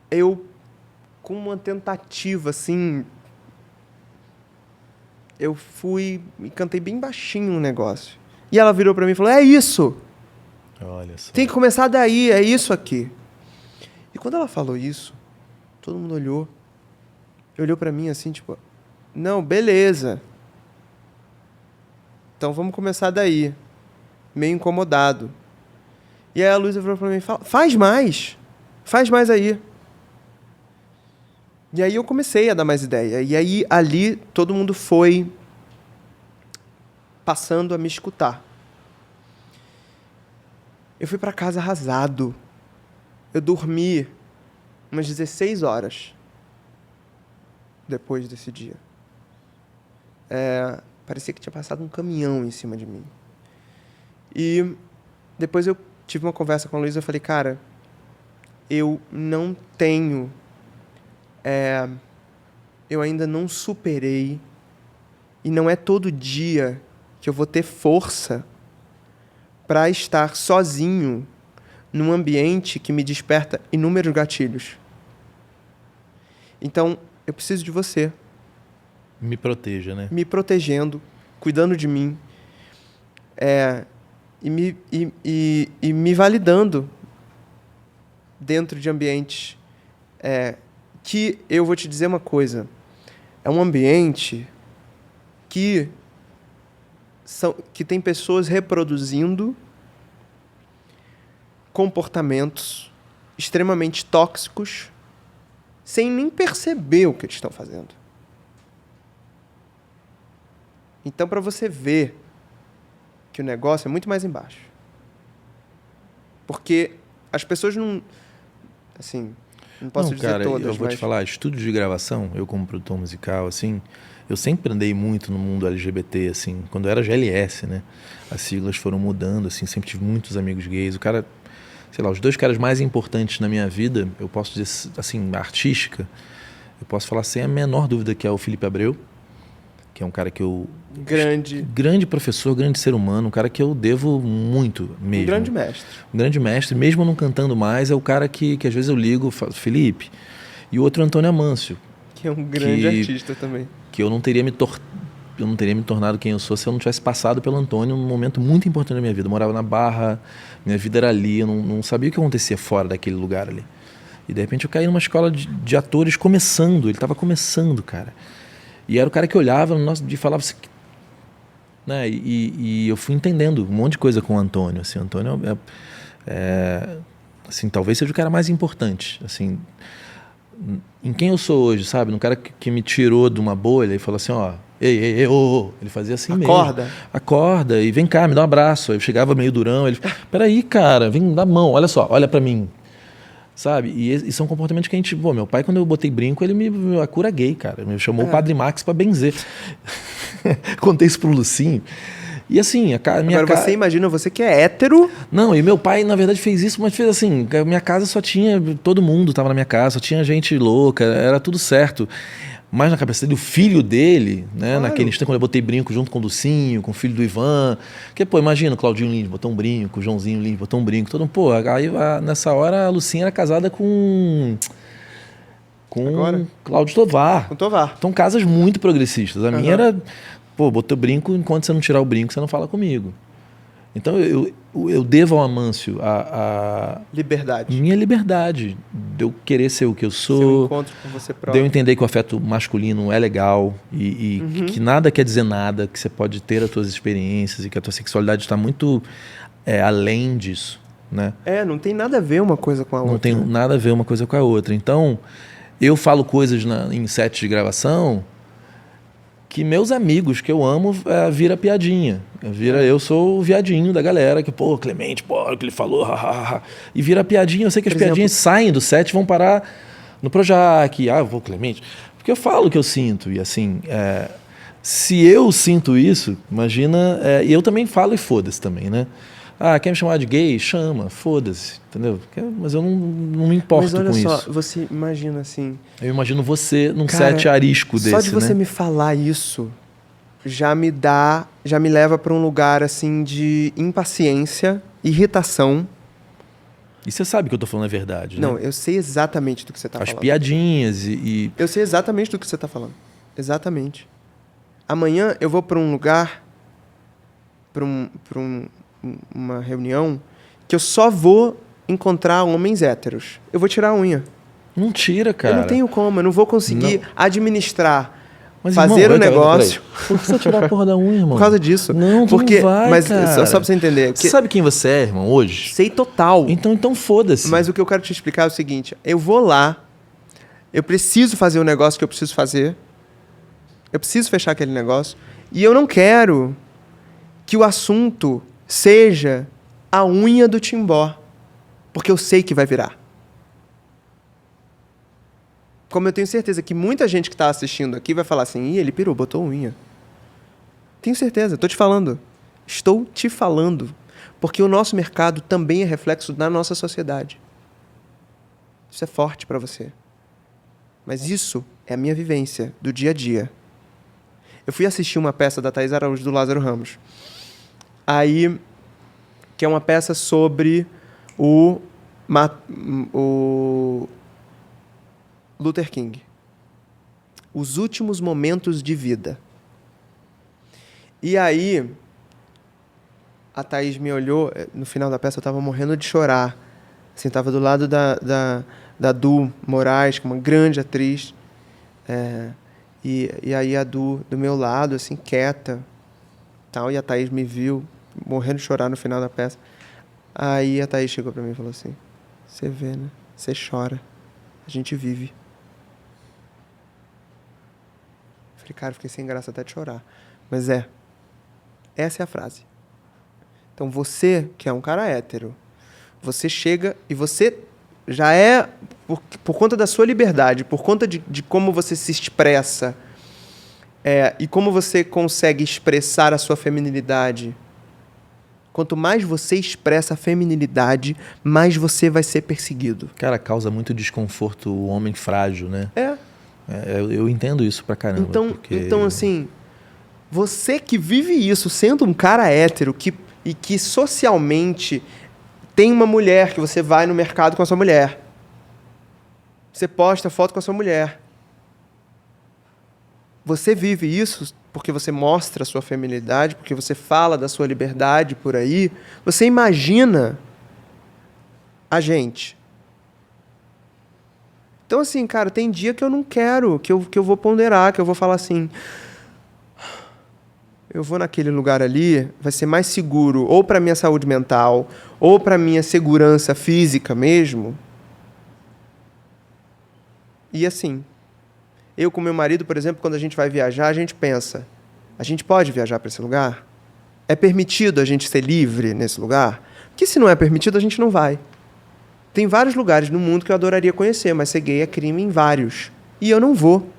eu, com uma tentativa, assim... Eu fui e cantei bem baixinho um negócio. E ela virou pra mim e falou, é isso! Olha só. Tem que começar daí, é isso aqui. E quando ela falou isso, todo mundo olhou pra mim assim, tipo, não, beleza. Então vamos começar daí. Meio incomodado. E aí a Luísa falou pra mim, faz mais aí. E aí eu comecei a dar mais ideia. E aí ali todo mundo foi passando a me escutar. Eu fui pra casa arrasado. Eu dormi umas 16 horas depois desse dia. Parecia que tinha passado um caminhão em cima de mim. E depois eu tive uma conversa com a Luísa e falei, cara, eu não tenho... eu ainda não superei e não é todo dia que eu vou ter força para estar sozinho num ambiente que me desperta inúmeros gatilhos. Então, eu preciso de você. Me proteja, né? Me protegendo, cuidando de mim. E me validando dentro de ambientes que, eu vou te dizer uma coisa, é um ambiente que tem pessoas reproduzindo comportamentos extremamente tóxicos sem nem perceber o que eles estão fazendo. Então, para você ver que o negócio é muito mais embaixo. Porque as pessoas não... Assim, não posso dizer cara, todas, eu vou te falar, estúdio de gravação, eu como produtor musical, assim, eu sempre andei muito no mundo LGBT, assim, quando eu era GLS, né? As siglas foram mudando, assim, sempre tive muitos amigos gays. O cara, sei lá, os 2 caras mais importantes na minha vida, eu posso dizer, assim, artística, eu posso falar sem a menor dúvida que é o Felipe Abreu, que é um cara que eu... Grande professor, grande ser humano, um cara que eu devo muito mesmo. Um grande mestre. Um grande mestre, mesmo não cantando mais, é o cara que às vezes eu ligo, falo, Felipe. E o outro Antônio Amâncio. Que é um grande artista também. Que eu não teria me tornado quem eu sou se eu não tivesse passado pelo Antônio num momento muito importante da minha vida. Eu morava na Barra, minha vida era ali, eu não sabia o que acontecia fora daquele lugar ali. E de repente eu caí numa escola de atores começando. Ele estava começando, cara. E era o cara que olhava e falava assim... Né? E eu fui entendendo um monte de coisa com o Antônio. Assim, o Antônio assim, talvez seja o cara mais importante. Assim, em quem eu sou hoje, sabe? No cara que me tirou de uma bolha e falou assim, ó... Ei, ô. Ele fazia assim mesmo. Acorda e vem cá, me dá um abraço. Aí eu chegava meio durão, ele... Peraí, cara, vem dar mão, olha só, olha pra mim. Sabe? E são comportamentos que a gente... Pô, meu pai, quando eu botei brinco, ele a cura gay, cara. Me chamou o Padre Max pra benzer. Contei isso pro Lucinho. E assim, Agora você imagina, você que é hétero... Não, e meu pai, na verdade, fez isso, mas fez assim, a minha casa só tinha... Todo mundo tava na minha casa, só tinha gente louca, era tudo certo. Mas na cabeça dele, o filho dele, né? Claro. Naquele instante, quando eu botei brinco junto com o Lucinho, com o filho do Ivan. Porque, pô, imagina, o Claudinho Lins botou um brinco, o Joãozinho Lins botou um brinco. Pô, aí nessa hora a Lucinha era casada com Cláudio Tovar. Com Tovar. Então, casas muito progressistas. A minha era, pô, botou brinco, enquanto você não tirar o brinco, você não fala comigo. Então, eu devo ao Amâncio a liberdade. Minha liberdade. De eu querer ser o que eu sou. Seu encontro com você próprio. De eu entender que o afeto masculino é legal e que nada quer dizer nada, que você pode ter as suas experiências e que a tua sexualidade está muito além disso, né? Não tem nada a ver uma coisa com a outra. Não tem nada a ver uma coisa com a outra. Então, eu falo coisas em sets de gravação que meus amigos que eu amo vira piadinha. Eu sou o viadinho da galera, que, pô, Clemente, pô, o que ele falou, e vira piadinha. Eu sei que as piadinhas saem do set e vão parar no Projac, vou Clemente. Porque eu falo o que eu sinto, e assim, se eu sinto isso, imagina, e eu também falo e foda-se também, né? Quer me chamar de gay? Chama, foda-se, entendeu? Mas eu não me importo com isso. Mas olha só, você imagina assim... Eu imagino você num set arisco desse, né? Só de você me falar isso, já me leva para um lugar assim de impaciência, irritação. E você sabe que eu tô falando a verdade, né? Não, eu sei exatamente do que você tá falando. As piadinhas e... Eu sei exatamente do que você tá falando. Exatamente. Amanhã eu vou para um lugar, uma reunião, que eu só vou encontrar homens héteros. Eu vou tirar a unha. Não tira, cara. Eu não tenho como, eu não vou conseguir administrar, mas, fazer o negócio. Por que você tirar a porra da unha, irmão? Por causa disso. Não, porque, não vai, mas cara. só pra você entender. Você sabe quem você é, irmão, hoje? Sei total. Então foda-se. Mas o que eu quero te explicar é o seguinte. Eu vou lá, eu preciso fazer o negócio que eu preciso fazer, eu preciso fechar aquele negócio, e eu não quero que o assunto seja a unha do Timbó, porque eu sei que vai virar. Como eu tenho certeza que muita gente que está assistindo aqui vai falar assim, ele pirou, botou unha. Tenho certeza, estou te falando. Estou te falando. Porque o nosso mercado também é reflexo da nossa sociedade. Isso é forte para você. Mas isso é a minha vivência do dia a dia. Eu fui assistir uma peça da Thaís Araújo, do Lázaro Ramos. Aí, que é uma peça sobre o Luther King. Os últimos momentos de vida. E aí, a Thaís me olhou, no final da peça eu estava morrendo de chorar. Assim, estava do lado da Du Moraes, que é uma grande atriz. E aí a Du do meu lado, assim, quieta. Tal, e a Thaís me viu, morrendo de chorar no final da peça. Aí a Thaís chegou para mim e falou assim, você vê, né? Você chora. A gente vive. Eu falei, cara, fiquei sem graça até de chorar. Mas essa é a frase. Então você, que é um cara hétero, você chega e você já é, por conta da sua liberdade, por conta de como você se expressa, e como você consegue expressar a sua feminilidade. Quanto mais você expressa a feminilidade, mais você vai ser perseguido. Cara, causa muito desconforto o homem frágil, né? Eu entendo isso pra caramba. Então, assim, você que vive isso, sendo um cara hétero, e que socialmente tem uma mulher, que você vai no mercado com a sua mulher. Você posta foto com a sua mulher. Você vive isso porque você mostra a sua feminilidade, porque você fala da sua liberdade por aí. Você imagina a gente. Então, assim, cara, tem dia que eu não quero, que eu vou ponderar, que eu vou falar assim... Eu vou naquele lugar ali, vai ser mais seguro, ou para minha saúde mental, ou para minha segurança física mesmo. E assim, eu com meu marido, por exemplo, quando a gente vai viajar, a gente pensa, a gente pode viajar para esse lugar? É permitido a gente ser livre nesse lugar? Porque se não é permitido, a gente não vai. Tem vários lugares no mundo que eu adoraria conhecer, mas ser gay é crime em vários. E eu não vou.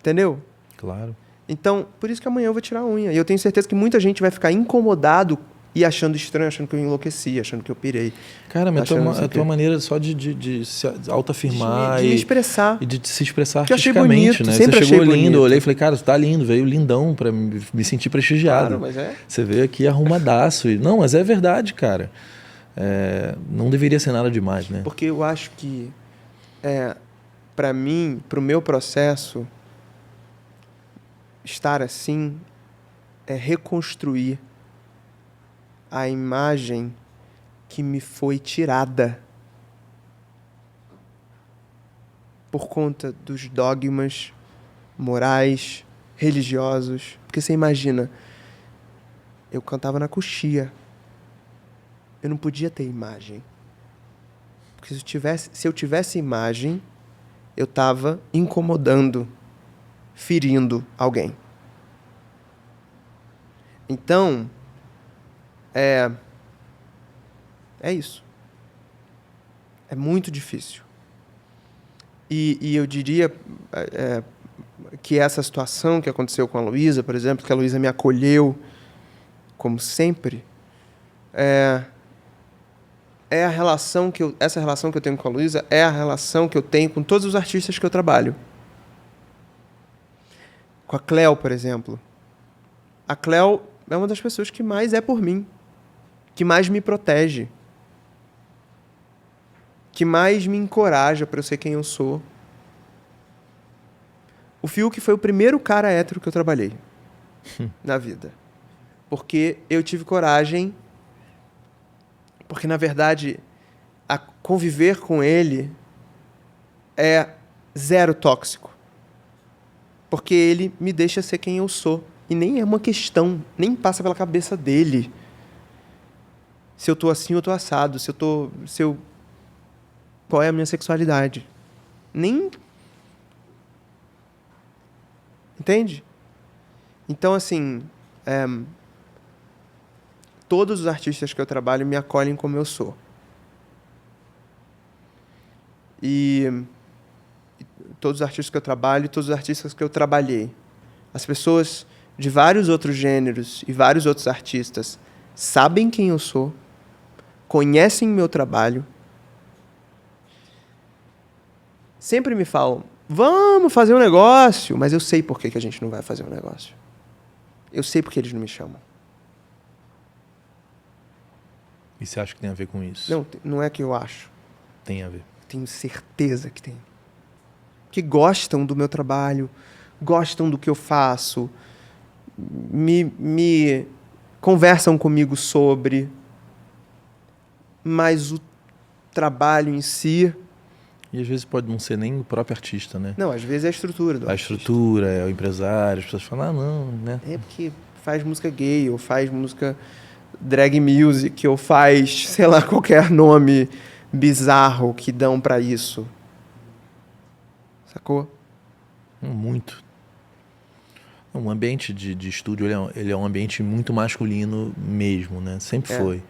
Entendeu? Claro. Então, por isso que amanhã eu vou tirar a unha. E eu tenho certeza que muita gente vai ficar incomodado e achando estranho, achando que eu enlouqueci, achando que eu pirei. Cara, mas a tua maneira só de se autoafirmar de me expressar. E de se expressar que artisticamente, bonito, né? Sempre você chegou lindo, bonito. Eu olhei e falei, cara, você tá lindo, veio lindão pra me sentir prestigiado. Claro, mas é. Você veio aqui arrumadaço. Não, mas é verdade, cara. Não deveria ser nada demais, né? Porque eu acho que, pra mim, pro meu processo, estar assim é reconstruir a imagem que me foi tirada por conta dos dogmas morais, religiosos. Porque você imagina, eu cantava na coxia. Eu não podia ter imagem. Porque se eu tivesse imagem, eu estava incomodando, ferindo alguém. Então, é isso. É muito difícil. E eu diria que essa situação que aconteceu com a Luísa, por exemplo, que a Luísa me acolheu, como sempre, essa relação que eu tenho com a Luísa é a relação que eu tenho com todos os artistas que eu trabalho. Com a Cleo, por exemplo. A Cleo é uma das pessoas que mais é por mim, que mais me protege, que mais me encoraja para eu ser quem eu sou. O Fiuk foi o primeiro cara hétero que eu trabalhei na vida. Porque eu tive coragem, porque, na verdade, conviver com ele é zero tóxico. Porque ele me deixa ser quem eu sou. E nem é uma questão, nem passa pela cabeça dele. Se eu tô assim ou tô assado, qual é a minha sexualidade. Nem... Entende? Então, assim, todos os artistas que eu trabalho me acolhem como eu sou. E todos os artistas que eu trabalho, todos os artistas que eu trabalhei. As pessoas de vários outros gêneros e vários outros artistas sabem quem eu sou, conhecem meu trabalho, sempre me falam, vamos fazer um negócio, mas eu sei por que a gente não vai fazer um negócio. Eu sei porque eles não me chamam. E você acha que tem a ver com isso? Não, não é que eu acho. Tem a ver. Tenho certeza que tem. Que gostam do meu trabalho, gostam do que eu faço, me conversam comigo sobre, mas o trabalho em si... E às vezes pode não ser nem o próprio artista, né? Não, às vezes é a estrutura do artista. A estrutura, é o empresário, as pessoas falam, não, né? É porque faz música gay, ou faz música drag music, ou faz, sei lá, qualquer nome bizarro que dão pra isso. Sacou? Muito. O ambiente de estúdio ele é um ambiente muito masculino mesmo, né? Sempre foi.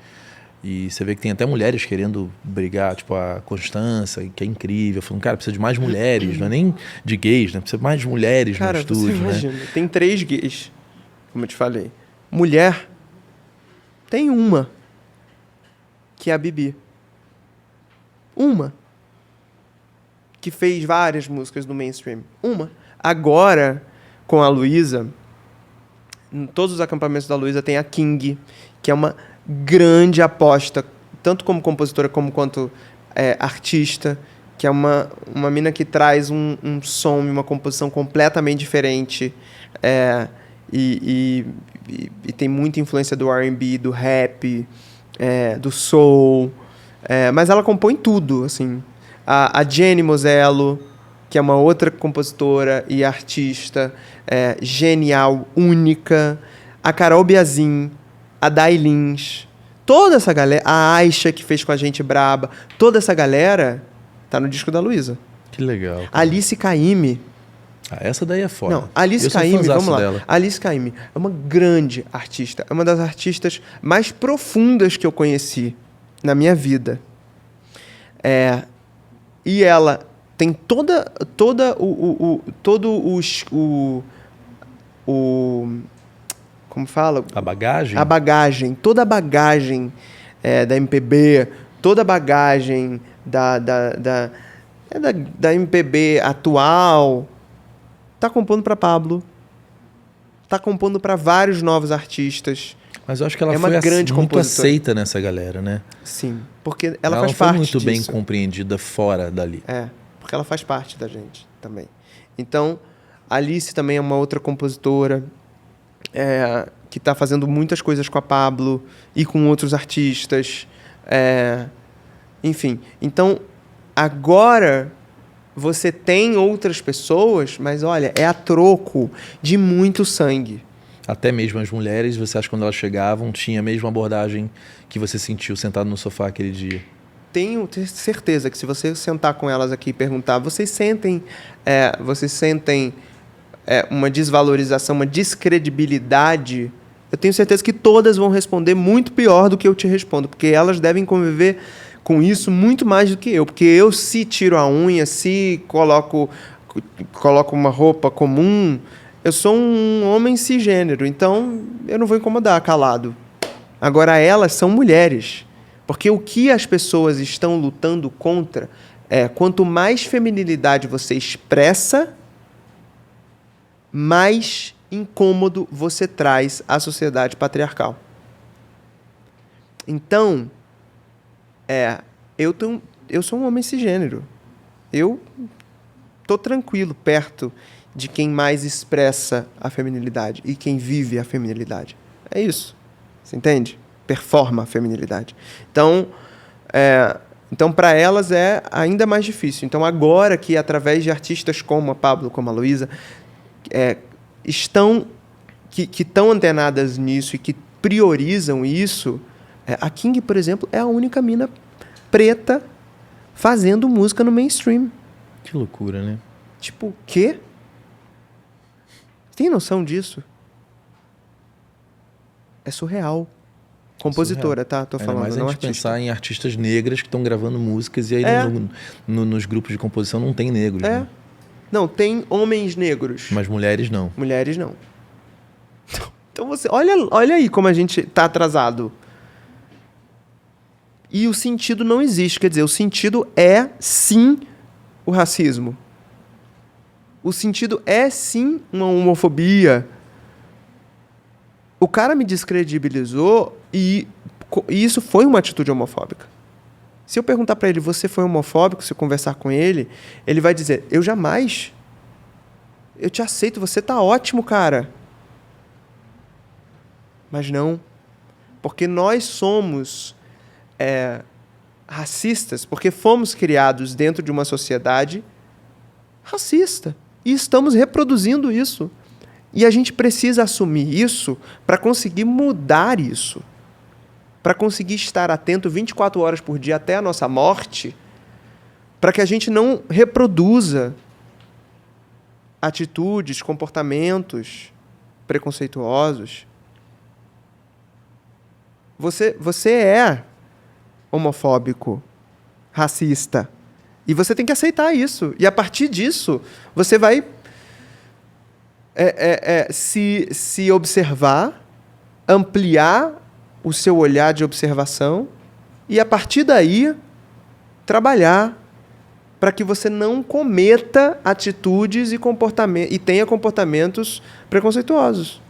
E você vê que tem até mulheres querendo brigar, tipo a Constância, que é incrível, falando, cara, precisa de mais mulheres, não é nem de gays, né? Precisa de mais mulheres no estúdio, você imagina, né? Tem 3 gays, como eu te falei. Mulher, tem uma, que é a Bibi. Uma. Que fez várias músicas no mainstream. Uma. Agora, com a Luísa, em todos os acampamentos da Luísa tem a King, que é uma grande aposta, tanto como compositora como quanto artista, que é uma mina que traz um som e uma composição completamente diferente, e tem muita influência do R&B, do rap, do soul, Mas ela compõe tudo, assim. A Jenny Mosello, que é uma outra compositora e artista genial, única. A Carol Biazin, a Day Lins, toda essa galera, a Aisha, que fez com a gente Braba, toda essa galera tá no disco da Luísa. Que legal. Cara. Alice Caymmi. Essa daí é foda. Não, Alice Caymmi, vamos lá. Dela. Alice Caymmi é uma grande artista, é uma das artistas mais profundas que eu conheci na minha vida. E ela tem todo como fala? A bagagem? A bagagem, toda a bagagem da MPB, toda a bagagem da MPB atual, tá compondo para Pablo, tá compondo para vários novos artistas. Mas eu acho que ela foi muito aceita nessa galera, né? Sim, porque ela faz parte disso. Ela foi muito bem compreendida fora dali. Porque ela faz parte da gente também. Então, a Alice também é uma outra compositora que está fazendo muitas coisas com a Pablo e com outros artistas. Enfim, então, agora você tem outras pessoas, mas olha, é a troco de muito sangue. Até mesmo as mulheres, você acha que quando elas chegavam, tinha a mesma abordagem que você sentiu sentado no sofá aquele dia? Tenho certeza que se você sentar com elas aqui e perguntar, vocês sentem uma desvalorização, uma descredibilidade? Eu tenho certeza que todas vão responder muito pior do que eu te respondo, porque elas devem conviver com isso muito mais do que eu. Porque eu, se tiro a unha, se coloco uma roupa comum, eu sou um homem cisgênero, então eu não vou incomodar calado. Agora, elas são mulheres. Porque o que as pessoas estão lutando contra quanto mais feminilidade você expressa, mais incômodo você traz à sociedade patriarcal. Então, eu sou um homem cisgênero. Eu tô tranquilo perto de quem mais expressa a feminilidade e quem vive a feminilidade. É isso. Você entende? Performa a feminilidade. Então para elas é ainda mais difícil. Então, agora que, através de artistas como a Pablo, como a Luísa, estão antenadas nisso e que priorizam isso, a King, por exemplo, é a única mina preta fazendo música no mainstream. Que loucura, né? Tipo, o quê? Tem noção disso? É surreal. Compositora, tá? Tô falando, mas não a gente artista. Pensar em artistas negras que estão gravando músicas e aí nos grupos de composição não tem negros. Né? Não, tem homens negros. Mas mulheres não. Mulheres não. Então você... Olha aí como a gente tá atrasado. E o sentido não existe. Quer dizer, o sentido é, sim, o racismo. O sentido é, sim, uma homofobia. O cara me descredibilizou e isso foi uma atitude homofóbica. Se eu perguntar para ele, você foi homofóbico, se eu conversar com ele, ele vai dizer, eu jamais. Eu te aceito, você tá ótimo, cara. Mas não. Porque nós somos racistas, porque fomos criados dentro de uma sociedade racista. E estamos reproduzindo isso. E a gente precisa assumir isso para conseguir mudar isso. Para conseguir estar atento 24 horas por dia até a nossa morte, para que a gente não reproduza atitudes, comportamentos preconceituosos. Você é homofóbico, racista. E você tem que aceitar isso. E a partir disso, você vai se observar, ampliar o seu olhar de observação e, a partir daí, trabalhar para que você não cometa atitudes e tenha comportamentos preconceituosos.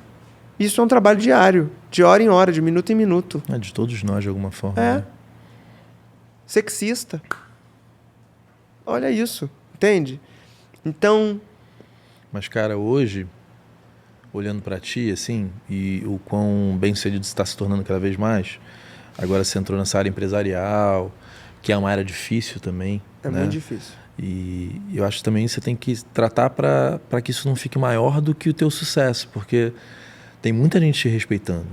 Isso é um trabalho diário, de hora em hora, de minuto em minuto. É de todos nós, de alguma forma. Né? Sexista. Olha isso, entende? Então... Mas, cara, hoje, olhando para ti, assim, e o quão bem-sucedido você está se tornando cada vez mais, Agora você entrou nessa área empresarial, que é uma área difícil também. É muito difícil. E eu acho que também você tem que tratar para que isso não fique maior do que o teu sucesso, porque tem muita gente te respeitando.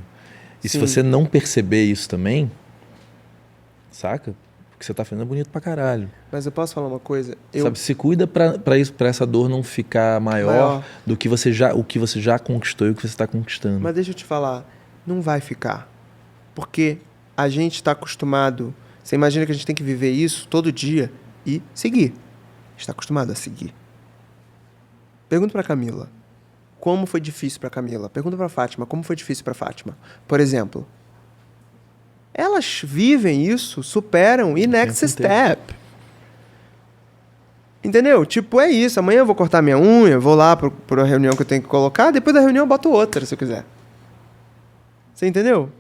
E se você não perceber isso também, saca? O que você tá fazendo é bonito pra caralho. Mas eu posso falar uma coisa? Sabe, se cuida pra essa dor não ficar maior do que o que você já conquistou e o que você está conquistando. Mas deixa eu te falar, não vai ficar. Porque a gente está acostumado... Você imagina que a gente tem que viver isso todo dia e seguir. A gente está acostumado a seguir. Pergunta pra Camila. Como foi difícil pra Camila? Pergunta pra Fátima. Como foi difícil pra Fátima? Por exemplo... Elas vivem isso, superam e next step. Entendeu? Tipo, é isso. Amanhã eu vou cortar minha unha, vou lá para a reunião que eu tenho que colocar, depois da reunião eu boto outra, se eu quiser. Você entendeu?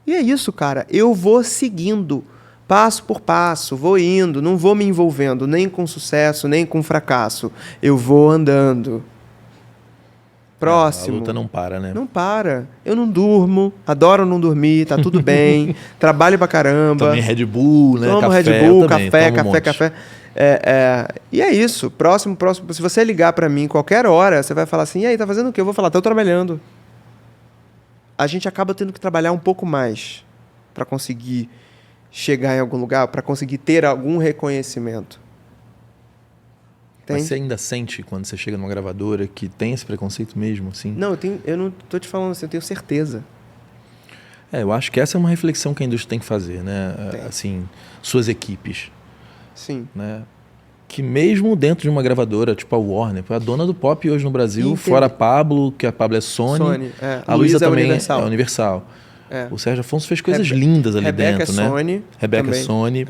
E é isso, cara. Eu vou seguindo, passo por passo, vou indo, não vou me envolvendo nem com sucesso, nem com fracasso. Eu vou andando. Próximo. A luta não para, né? Não para. Eu não durmo, adoro não dormir, tá tudo bem, trabalho pra caramba. Também Red Bull, né? Tomo Red Bull, café. E é isso. Próximo. Se você ligar pra mim qualquer hora, você vai falar assim, e aí, tá fazendo o quê? Eu vou falar, tô trabalhando. A gente acaba tendo que trabalhar um pouco mais pra conseguir chegar em algum lugar, pra conseguir ter algum reconhecimento. Mas você ainda sente, quando você chega numa gravadora, que tem esse preconceito mesmo, assim? Não, eu não tô te falando assim, eu tenho certeza. Eu acho que essa é uma reflexão que a indústria tem que fazer, né? Tem. Assim, suas equipes. Sim. Né? Que mesmo dentro de uma gravadora, tipo a Warner, a dona do pop hoje no Brasil, fora a Pablo, que a Pablo é Sony, a Luísa também é Universal. O Sérgio Afonso fez coisas lindas ali dentro, né? Rebeca é Sony.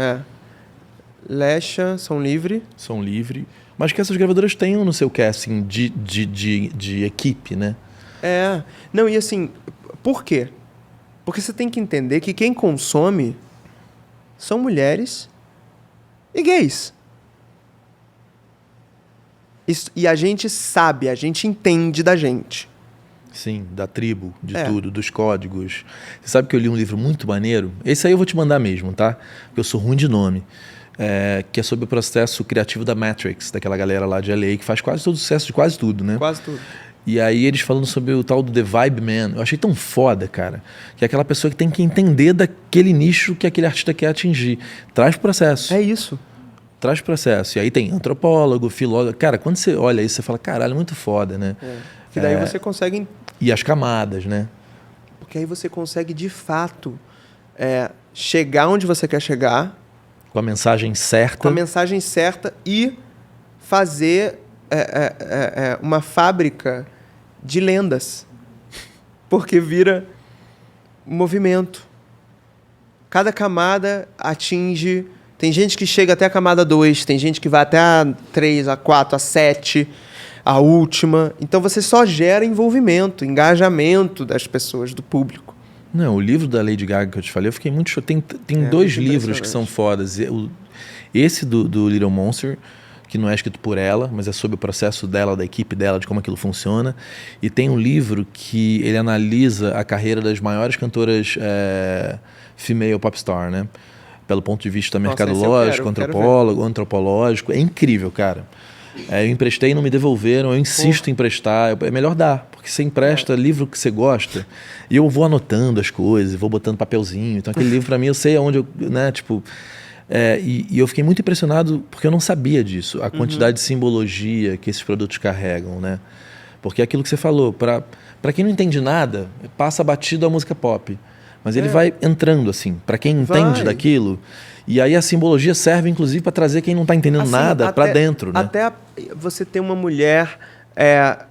Lecha, Som Livre. Som Livre. Mas que essas gravadoras tenham no seu casting de equipe, né? Não, e assim, por quê? Porque você tem que entender que quem consome são mulheres e gays. E a gente sabe, a gente entende da gente. Sim, da tribo, de tudo, dos códigos. Você sabe que eu li um livro muito maneiro? Esse aí eu vou te mandar mesmo, tá? Porque eu sou ruim de nome. Que é sobre o processo criativo da Matrix, daquela galera lá de LA, que faz quase todo o sucesso de quase tudo, né? Quase tudo. E aí eles falando sobre o tal do The Vibe Man. Eu achei tão foda, cara. Que é aquela pessoa que tem que entender daquele nicho que aquele artista quer atingir. Traz processo. É isso. Traz processo. E aí tem antropólogo, filósofo. Cara, quando você olha isso, você fala, caralho, é muito foda, né? Que daí você consegue... E as camadas, né? Porque aí você consegue, de fato, chegar onde você quer chegar. Com a mensagem certa. Com a mensagem certa e fazer uma fábrica de lendas. Porque vira movimento. Cada camada atinge... Tem gente que chega até a camada 2, tem gente que vai até a 3, a 4, a 7, a última. Então você só gera envolvimento, engajamento das pessoas, do público. Não, o livro da Lady Gaga que eu te falei, eu fiquei muito chocado. Tem dois livros que são fodas. Esse do Little Monster, que não é escrito por ela, mas é sobre o processo dela, da equipe dela, de como aquilo funciona. E tem um livro que ele analisa a carreira das maiores cantoras female popstar, né? Pelo ponto de vista mercadológico, antropológico. É incrível, cara. Eu emprestei e não me devolveram, eu insisto em emprestar. É melhor dar, porque você empresta livro que você gosta e eu vou anotando as coisas, vou botando papelzinho. Então aquele livro para mim eu sei aonde eu, né, tipo... E eu fiquei muito impressionado porque eu não sabia disso, a quantidade de simbologia que esses produtos carregam, né? Porque é aquilo que você falou, para quem não entende nada, passa batido a música pop. Mas ele vai entrando, assim, para quem entende daquilo. E aí a simbologia serve, inclusive, para trazer quem não está entendendo nada para dentro, né? Até você ter uma mulher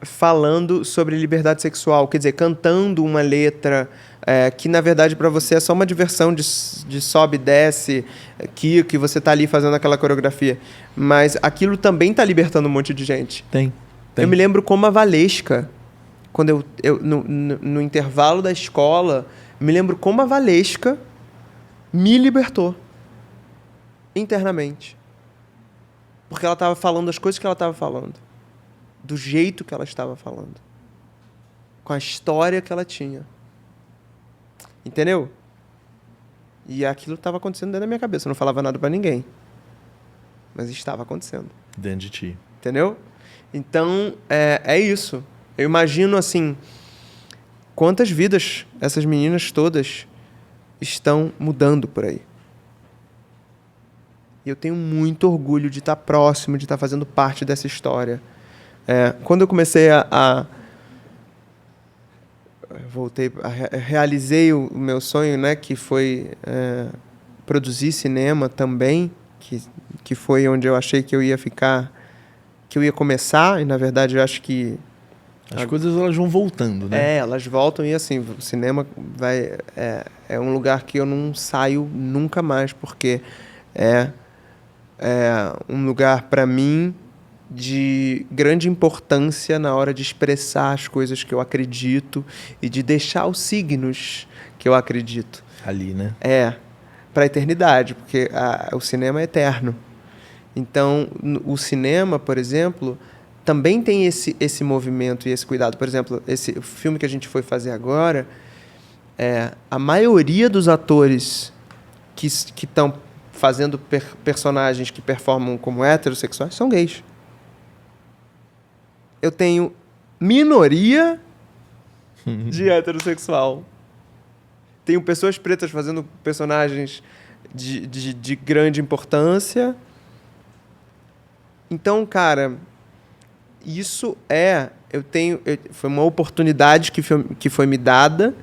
falando sobre liberdade sexual, quer dizer, cantando uma letra que, na verdade, para você é só uma diversão de sobe, desce, que você está ali fazendo aquela coreografia. Mas aquilo também está libertando um monte de gente. Tem. Eu me lembro como a Valesca, quando no intervalo da escola... Me lembro como a Valesca me libertou internamente. Porque ela estava falando as coisas que ela estava falando. Do jeito que ela estava falando. Com a história que ela tinha. Entendeu? E aquilo estava acontecendo dentro da minha cabeça. Eu não falava nada para ninguém. Mas estava acontecendo. Dentro de ti. Entendeu? Então, é isso. Eu imagino, assim, quantas vidas essas meninas todas estão mudando por aí. E eu tenho muito orgulho de estar próximo, de estar fazendo parte dessa história. Quando eu comecei realizei o meu sonho, né, que foi produzir cinema também, que foi onde eu achei que eu ia ficar, que eu ia começar, e na verdade eu acho que as coisas elas vão voltando, né? Elas voltam e assim, o cinema é um lugar que eu não saio nunca mais, porque é um lugar para mim de grande importância na hora de expressar as coisas que eu acredito e de deixar os signos que eu acredito. Ali, né? Para a eternidade, porque o cinema é eterno. Então, o cinema, por exemplo, também tem esse movimento e esse cuidado. Por exemplo, esse filme que a gente foi fazer agora, a maioria dos atores que estão fazendo personagens que performam como heterossexuais são gays. Eu tenho minoria de heterossexual. Tenho pessoas pretas fazendo personagens de grande importância. Então, cara, isso foi uma oportunidade que foi me dada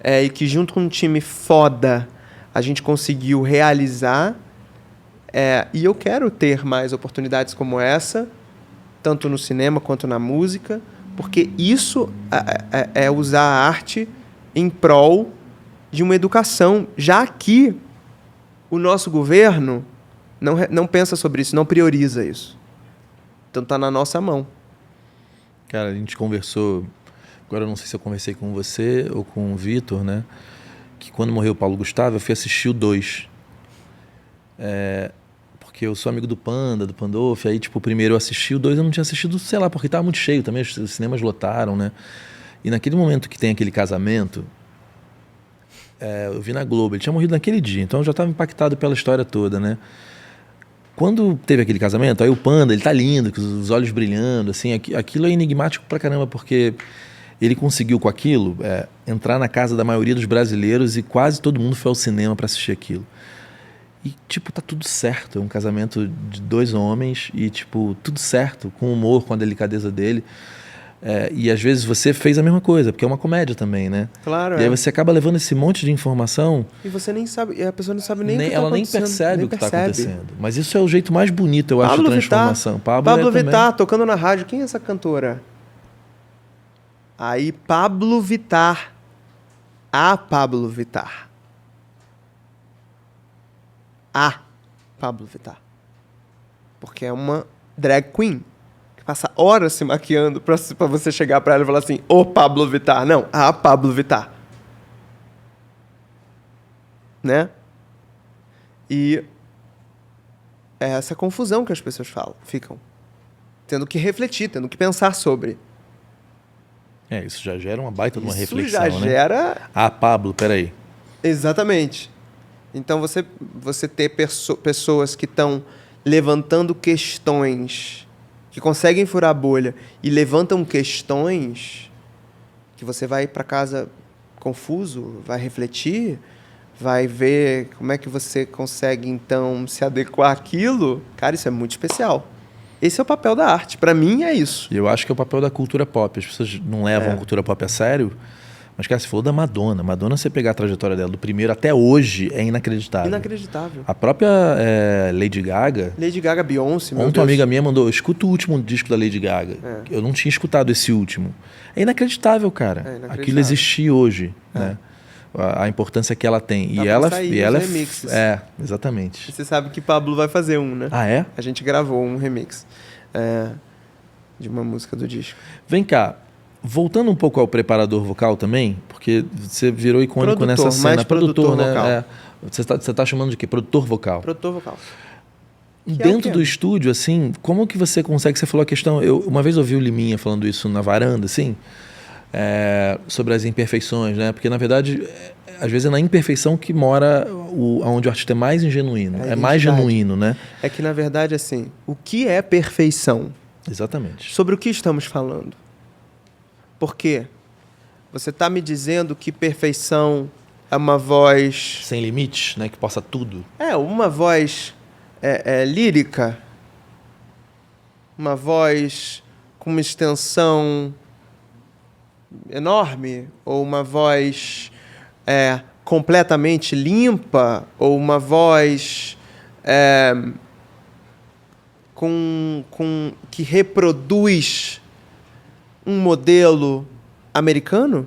e que, junto com um time foda, a gente conseguiu realizar. E eu quero ter mais oportunidades como essa, tanto no cinema quanto na música, porque isso é usar a arte em prol de uma educação, já que o nosso governo não pensa sobre isso, não prioriza isso. Então está na nossa mão. Cara, a gente conversou, agora eu não sei se eu conversei com você ou com o Vitor, né? Que quando morreu o Paulo Gustavo, eu fui assistir o 2. Porque eu sou amigo do Panda, do Pandolfo, aí tipo, o primeiro eu assisti, o 2 eu não tinha assistido, sei lá, porque estava muito cheio também, os cinemas lotaram, né? E naquele momento que tem aquele casamento, eu vi na Globo, ele tinha morrido naquele dia, então eu já estava impactado pela história toda, né? Quando teve aquele casamento, aí o Panda, ele tá lindo, com os olhos brilhando, assim, aquilo é enigmático pra caramba, porque ele conseguiu com aquilo entrar na casa da maioria dos brasileiros e quase todo mundo foi ao cinema para assistir aquilo. E, tipo, tá tudo certo. É um casamento de 2 homens e, tipo, tudo certo, com humor, com a delicadeza dele. E às vezes você fez a mesma coisa, porque é uma comédia também, né? Claro. E aí você acaba levando esse monte de informação. E você nem sabe, e a pessoa não sabe nem o que tá ela nem percebe o que está acontecendo. Mas isso é o jeito mais bonito, eu acho, de transformação. Pablo Vittar, tocando na rádio. Quem é essa cantora? Aí, Pablo Vittar. A Pablo Vittar. A Pablo Vittar. Porque é uma drag queen. Passa horas se maquiando pra você chegar pra ela e falar assim, ô Pablo Vittar. Não, a Pablo Vittar. Né? E é essa confusão que as pessoas ficam. Tendo que refletir, tendo que pensar sobre. Isso já gera uma baita de uma reflexão, já gera... Ah, Pablo, peraí. Exatamente. Então, você ter pessoas que estão levantando questões, que conseguem furar a bolha e levantam questões que você vai para casa confuso, vai refletir, vai ver como é que você consegue, então, se adequar àquilo. Cara, isso é muito especial. Esse é o papel da arte. Para mim, é isso. E eu acho que é o papel da cultura pop. As pessoas não levam a cultura pop a sério. Mas, cara, você falou da Madonna. Madonna, você pegar a trajetória dela do primeiro até hoje, é inacreditável. Inacreditável. A própria Lady Gaga... Lady Gaga, Beyoncé, ontem uma amiga minha mandou, escuta o último disco da Lady Gaga. Eu não tinha escutado esse último. É inacreditável, cara. Inacreditável. Aquilo existir hoje, né? A importância que ela tem. Tá, e ela remixes. Exatamente. E você sabe que Pablo vai fazer um, né? Ah, é? A gente gravou um remix de uma música do disco. Vem cá. Voltando um pouco ao preparador vocal também, porque você virou icônico nessa cena. Mais produtor, né? Vocal. Você tá chamando de quê? Produtor vocal. Produtor vocal. Dentro do estúdio, assim, como que você consegue... Você falou a questão... uma vez ouvi o Liminha falando isso na varanda, assim, sobre as imperfeições, né? Porque, na verdade, às vezes é na imperfeição que mora onde o artista é mais ingenuíno, é mais genuíno, né? É que, na verdade, assim, o que é perfeição? Exatamente. Sobre o que estamos falando? Porque você está me dizendo que perfeição é uma voz... Sem limites, né? Que possa tudo. Uma voz lírica, uma voz com uma extensão enorme, ou uma voz completamente limpa, ou uma voz que reproduz um modelo americano?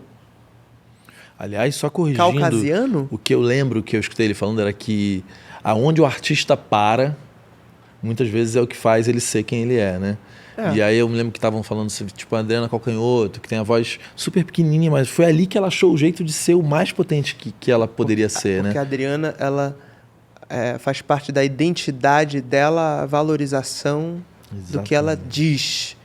Aliás, só corrigindo, caucasiano? O que eu lembro que eu escutei ele falando era que aonde o artista para, muitas vezes é o que faz ele ser quem ele é, né? E aí eu me lembro que estavam falando, tipo, a Adriana Calcanhoto, que tem a voz super pequenininha, mas foi ali que ela achou o jeito de ser o mais potente que ela poderia ser, né? Porque a Adriana, ela faz parte da identidade dela, a valorização do que ela diz,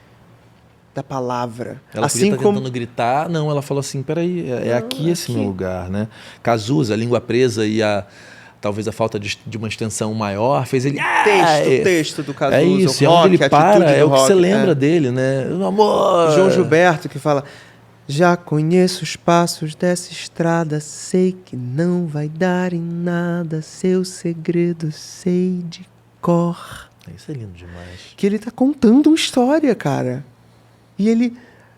da palavra. Ela assim podia estar tentando gritar, não, ela falou assim, peraí, aqui esse meu lugar, né? Cazuza, a língua presa e talvez a falta de uma extensão maior fez ele... O texto do Cazuza, é isso, o rock, onde ele para, é o que você lembra é. dele, né? O amor... João Gilberto que fala... Já conheço os passos dessa estrada, sei que não vai dar em nada, seu segredo sei de cor. Isso é lindo demais. Que ele tá contando uma história, cara. E ele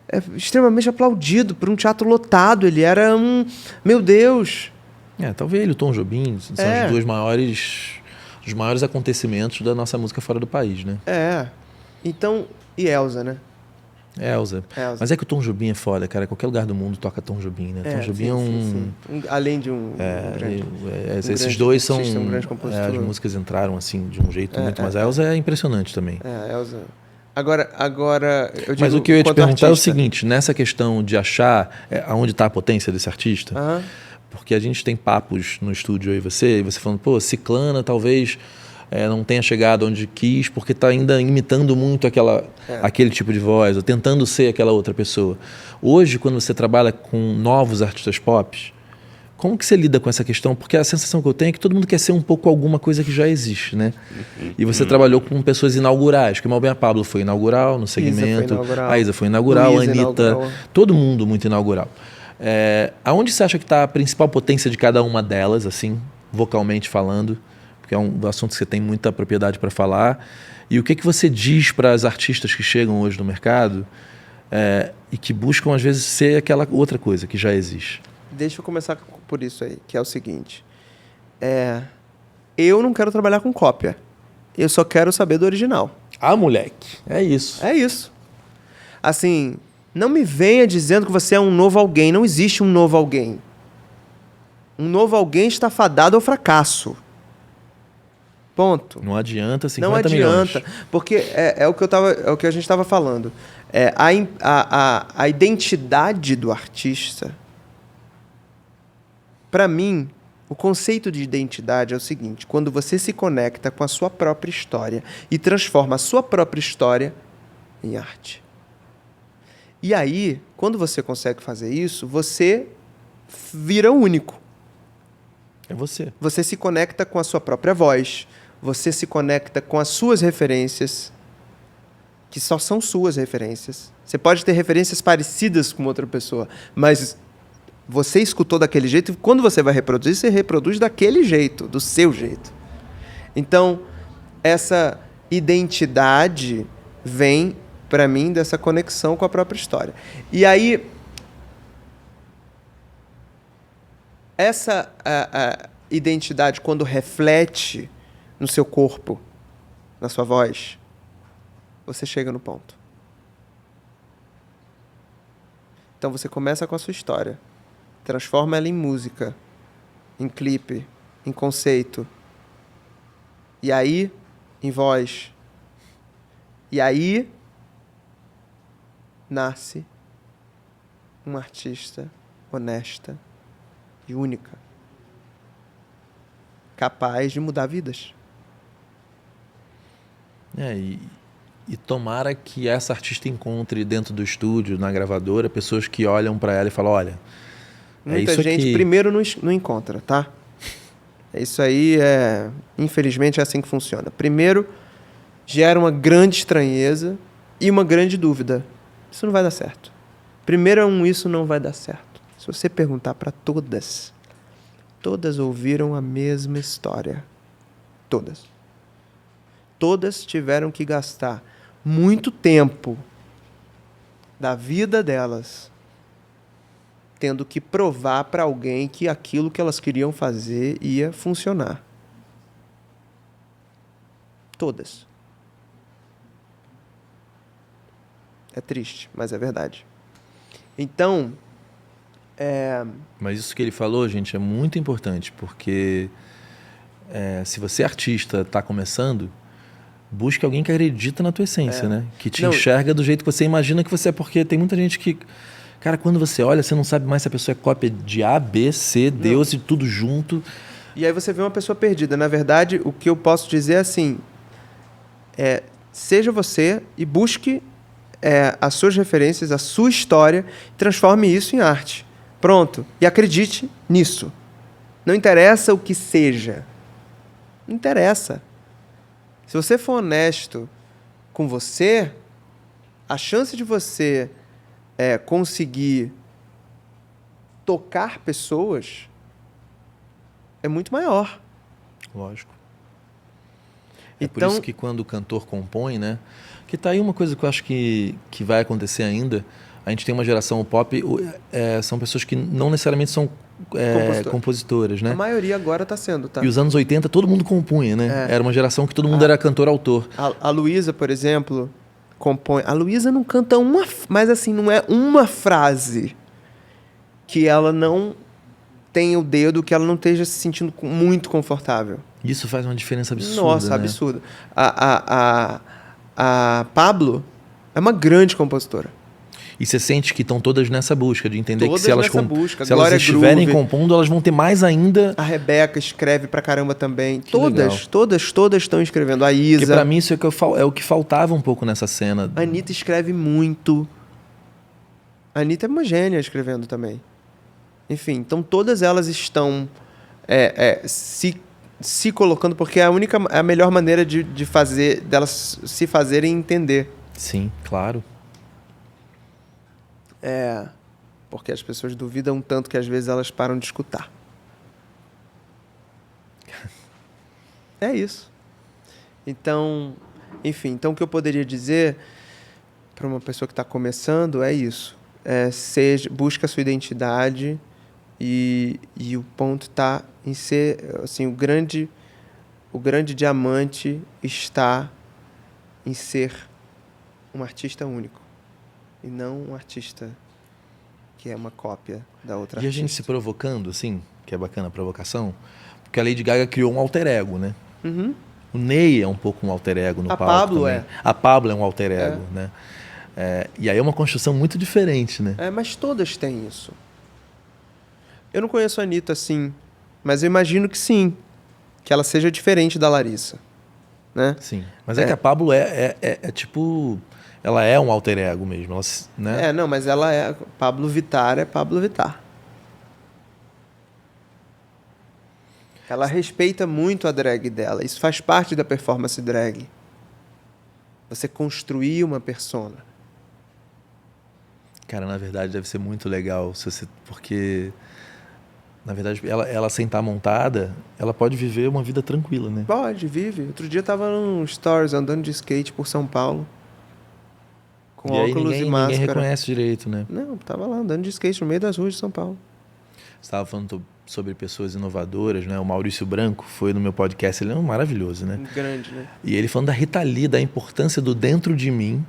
é extremamente aplaudido por um teatro lotado. Ele era um... Meu Deus! Talvez ele e o Tom Jobim são os maiores acontecimentos da nossa música fora do país, né? Então, e Elza, né? Elza. Mas é que o Tom Jobim é foda, cara. Qualquer lugar do mundo toca Tom Jobim, né? Tom Jobim sim. Além de um grande... esses dois são... um grande compositor. As músicas entraram, assim, de um jeito muito... Mas a Elza é impressionante também. A Elza... Agora eu digo, mas o que eu ia te perguntar artista, é o seguinte, nessa questão de achar aonde está a potência desse artista, porque a gente tem papos no estúdio aí e você falando, pô, Ciclana talvez não tenha chegado onde quis, porque está ainda imitando muito aquele tipo de voz, ou tentando ser aquela outra pessoa. Hoje, quando você trabalha com novos artistas pop, como que você lida com essa questão? Porque a sensação que eu tenho é que todo mundo quer ser um pouco alguma coisa que já existe, né? E você trabalhou com pessoas inaugurais, que a Pablo foi inaugural no segmento, a Isa foi inaugural, a Anitta, todo mundo muito inaugural. Aonde você acha que está a principal potência de cada uma delas, assim, vocalmente falando? Porque é um assunto que você tem muita propriedade para falar. E o que você diz para as artistas que chegam hoje no mercado e que buscam, às vezes, ser aquela outra coisa que já existe? Deixa eu começar por isso aí, que é o seguinte. Eu não quero trabalhar com cópia. Eu só quero saber do original. Moleque. É isso. É isso. Assim, não me venha dizendo que você é um novo alguém. Não existe um novo alguém. Um novo alguém está fadado ao fracasso. Ponto. Não adianta 50 Não adianta, milhões. Porque é o que a gente estava falando. A identidade do artista... Para mim, o conceito de identidade é o seguinte: quando você se conecta com a sua própria história e transforma a sua própria história em arte. E aí, quando você consegue fazer isso, você vira único. É você. Você se conecta com a sua própria voz, você se conecta com as suas referências, que só são suas referências. Você pode ter referências parecidas com outra pessoa, mas... Você escutou daquele jeito e quando você vai reproduzir, você reproduz daquele jeito, do seu jeito. Então, essa identidade vem, para mim, dessa conexão com a própria história. E aí, essa identidade, quando reflete no seu corpo, na sua voz, você chega no ponto. Então, você começa com a sua história. Transforma ela em música, em clipe, em conceito. E aí, em voz. E aí, nasce uma artista honesta e única. Capaz de mudar vidas. E tomara que essa artista encontre dentro do estúdio, na gravadora, pessoas que olham para ela e falam, olha... Muita gente primeiro não encontra, tá? Isso aí infelizmente é assim que funciona. Primeiro gera uma grande estranheza e uma grande dúvida. Isso não vai dar certo. Primeiro isso não vai dar certo. Se você perguntar para todas ouviram a mesma história. Todas. Todas tiveram que gastar muito tempo da vida delas tendo que provar para alguém que aquilo que elas queriam fazer ia funcionar. Todas. É triste, mas é verdade. Então, Mas isso que ele falou, gente, é muito importante, porque se você é artista, está começando, busque alguém que acredita na tua essência, né? Que te enxerga do jeito que você imagina que você é, porque tem muita gente que... Cara, quando você olha, você não sabe mais se a pessoa é cópia de A, B, C, Deus e tudo junto. E aí você vê uma pessoa perdida. Na verdade, o que eu posso dizer é assim, seja você e busque as suas referências, a sua história, transforme isso em arte. Pronto. E acredite nisso. Não interessa o que seja. Não interessa. Se você for honesto com você, a chance de você conseguir tocar pessoas é muito maior. Lógico. Então, por isso que quando o cantor compõe, né? Que tá aí uma coisa que eu acho que vai acontecer ainda. A gente tem uma geração pop, são pessoas que não necessariamente são compositoras, né? A maioria agora está sendo, tá? E os anos 80 todo mundo compunha, né? Era uma geração que todo mundo era cantor-autor. A Luísa, por exemplo, compõe. A Luísa não canta mas assim, não é uma frase que ela não tenha o dedo, que ela não esteja se sentindo muito confortável. Isso faz uma diferença absurda. Nossa, né? Absurda. A Pablo é uma grande compositora. E você sente que estão todas nessa busca, de entender todas que se elas, se elas estiverem compondo, elas vão ter mais ainda... A Rebeca escreve pra caramba também. Todas estão escrevendo. A Isa... Porque pra mim isso é o que faltava um pouco nessa cena. A Anitta escreve muito. A Anitta é uma gênia escrevendo também. Enfim, então todas elas estão se colocando, porque é a melhor maneira delas se fazerem entender. Sim, claro. Porque as pessoas duvidam tanto que às vezes elas param de escutar. É isso. Então, enfim, o que eu poderia dizer para uma pessoa que está começando é isso. Busca a sua identidade e o ponto está em ser, assim, o grande diamante está em ser um artista único e não um artista que é uma cópia da outra artista. E a gente se provocando, assim, que é bacana a provocação, porque a Lady Gaga criou um alter ego, né? Uhum. O Ney é um pouco um alter ego no palco Pablo também. A Pablo é um alter ego, né? E aí é uma construção muito diferente, né? Mas todas têm isso. Eu não conheço a Anitta assim, mas eu imagino que sim. Que ela seja diferente da Larissa, né? Sim. Mas é que a Pablo é tipo... Ela é um alter ego mesmo, ela, né? Não, mas ela Pablo Vittar é Pablo Vittar. Ela respeita muito a drag dela. Isso faz parte da performance drag. Você construir uma persona. Cara, na verdade deve ser muito legal, porque na verdade ela sem estar montada, ela pode viver uma vida tranquila, né? Pode, vive. Outro dia eu tava num stories andando de skate por São Paulo. Com óculos e máscara. Ninguém reconhece direito, né? Não, tava lá andando de skate no meio das ruas de São Paulo. Você estava falando sobre pessoas inovadoras, né? O Maurício Branco foi no meu podcast, ele é maravilhoso, né? Grande, né? E ele falando da Rita Lee, da importância do Dentro de Mim,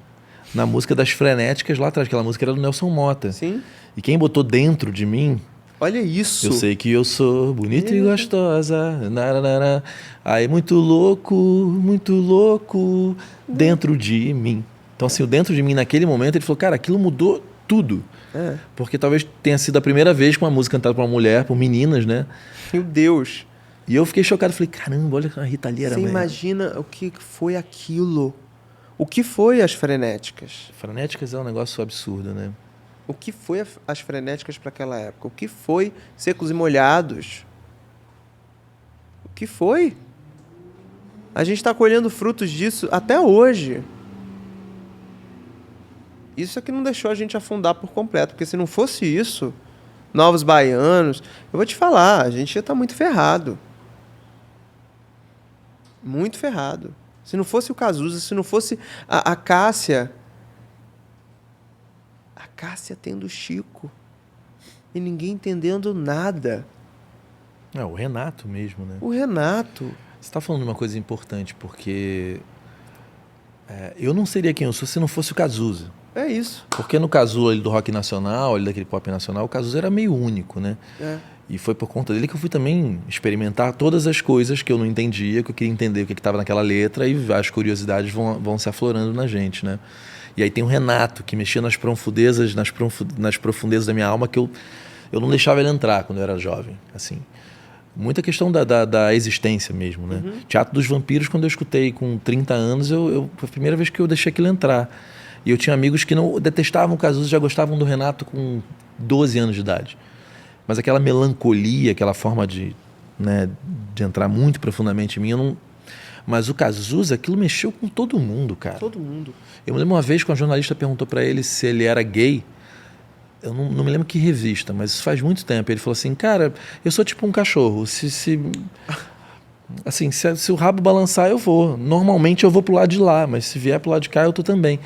na música das Frenéticas lá atrás. Aquela música era do Nelson Mota. Sim. E quem botou Dentro de Mim... Olha isso! Eu sei que eu sou bonita e gostosa. Nararara. Aí, muito louco, dentro de mim. Então, assim, o Dentro de Mim, naquele momento, ele falou, cara, aquilo mudou tudo. Porque talvez tenha sido a primeira vez que uma música cantada por uma mulher, por meninas, né? Meu Deus! E eu fiquei chocado, falei, caramba, olha que a Rita Lee era... Você imagina o que foi aquilo? O que foi as Frenéticas? Frenéticas é um negócio absurdo, né? O que foi as Frenéticas para aquela época? O que foi Secos e Molhados? O que foi? A gente está colhendo frutos disso até hoje. Isso é que não deixou a gente afundar por completo, porque se não fosse isso, Novos Baianos, eu vou te falar, a gente ia estar muito ferrado. Muito ferrado. Se não fosse o Cazuza, se não fosse a Cássia... A Cássia tendo Chico. E ninguém entendendo nada. O Renato mesmo, né? O Renato. Você está falando de uma coisa importante, porque eu não seria quem eu sou se não fosse o Cazuza. É isso. Porque no Cazuza do rock nacional, daquele pop nacional, o Cazuza era meio único, né? E foi por conta dele que eu fui também experimentar todas as coisas que eu não entendia, que eu queria entender o que estava naquela letra, e as curiosidades vão se aflorando na gente, né? E aí tem o Renato, que mexia nas profundezas da minha alma, que eu não deixava ele entrar quando eu era jovem, assim. Muita questão da existência mesmo, né? Teatro dos Vampiros, quando eu escutei com 30 anos, foi a primeira vez que eu deixei aquilo entrar. E eu tinha amigos que não detestavam o Cazuza, já gostavam do Renato com 12 anos de idade. Mas aquela melancolia, aquela forma de entrar muito profundamente em mim, eu não... Mas o Cazuza, aquilo mexeu com todo mundo, cara. Todo mundo. Eu me lembro uma vez que uma jornalista perguntou para ele se ele era gay. Eu não me lembro que revista, mas isso faz muito tempo. Ele falou assim, cara, eu sou tipo um cachorro. Se o rabo balançar, eu vou. Normalmente eu vou pro lado de lá, mas se vier pro lado de cá, eu tô também.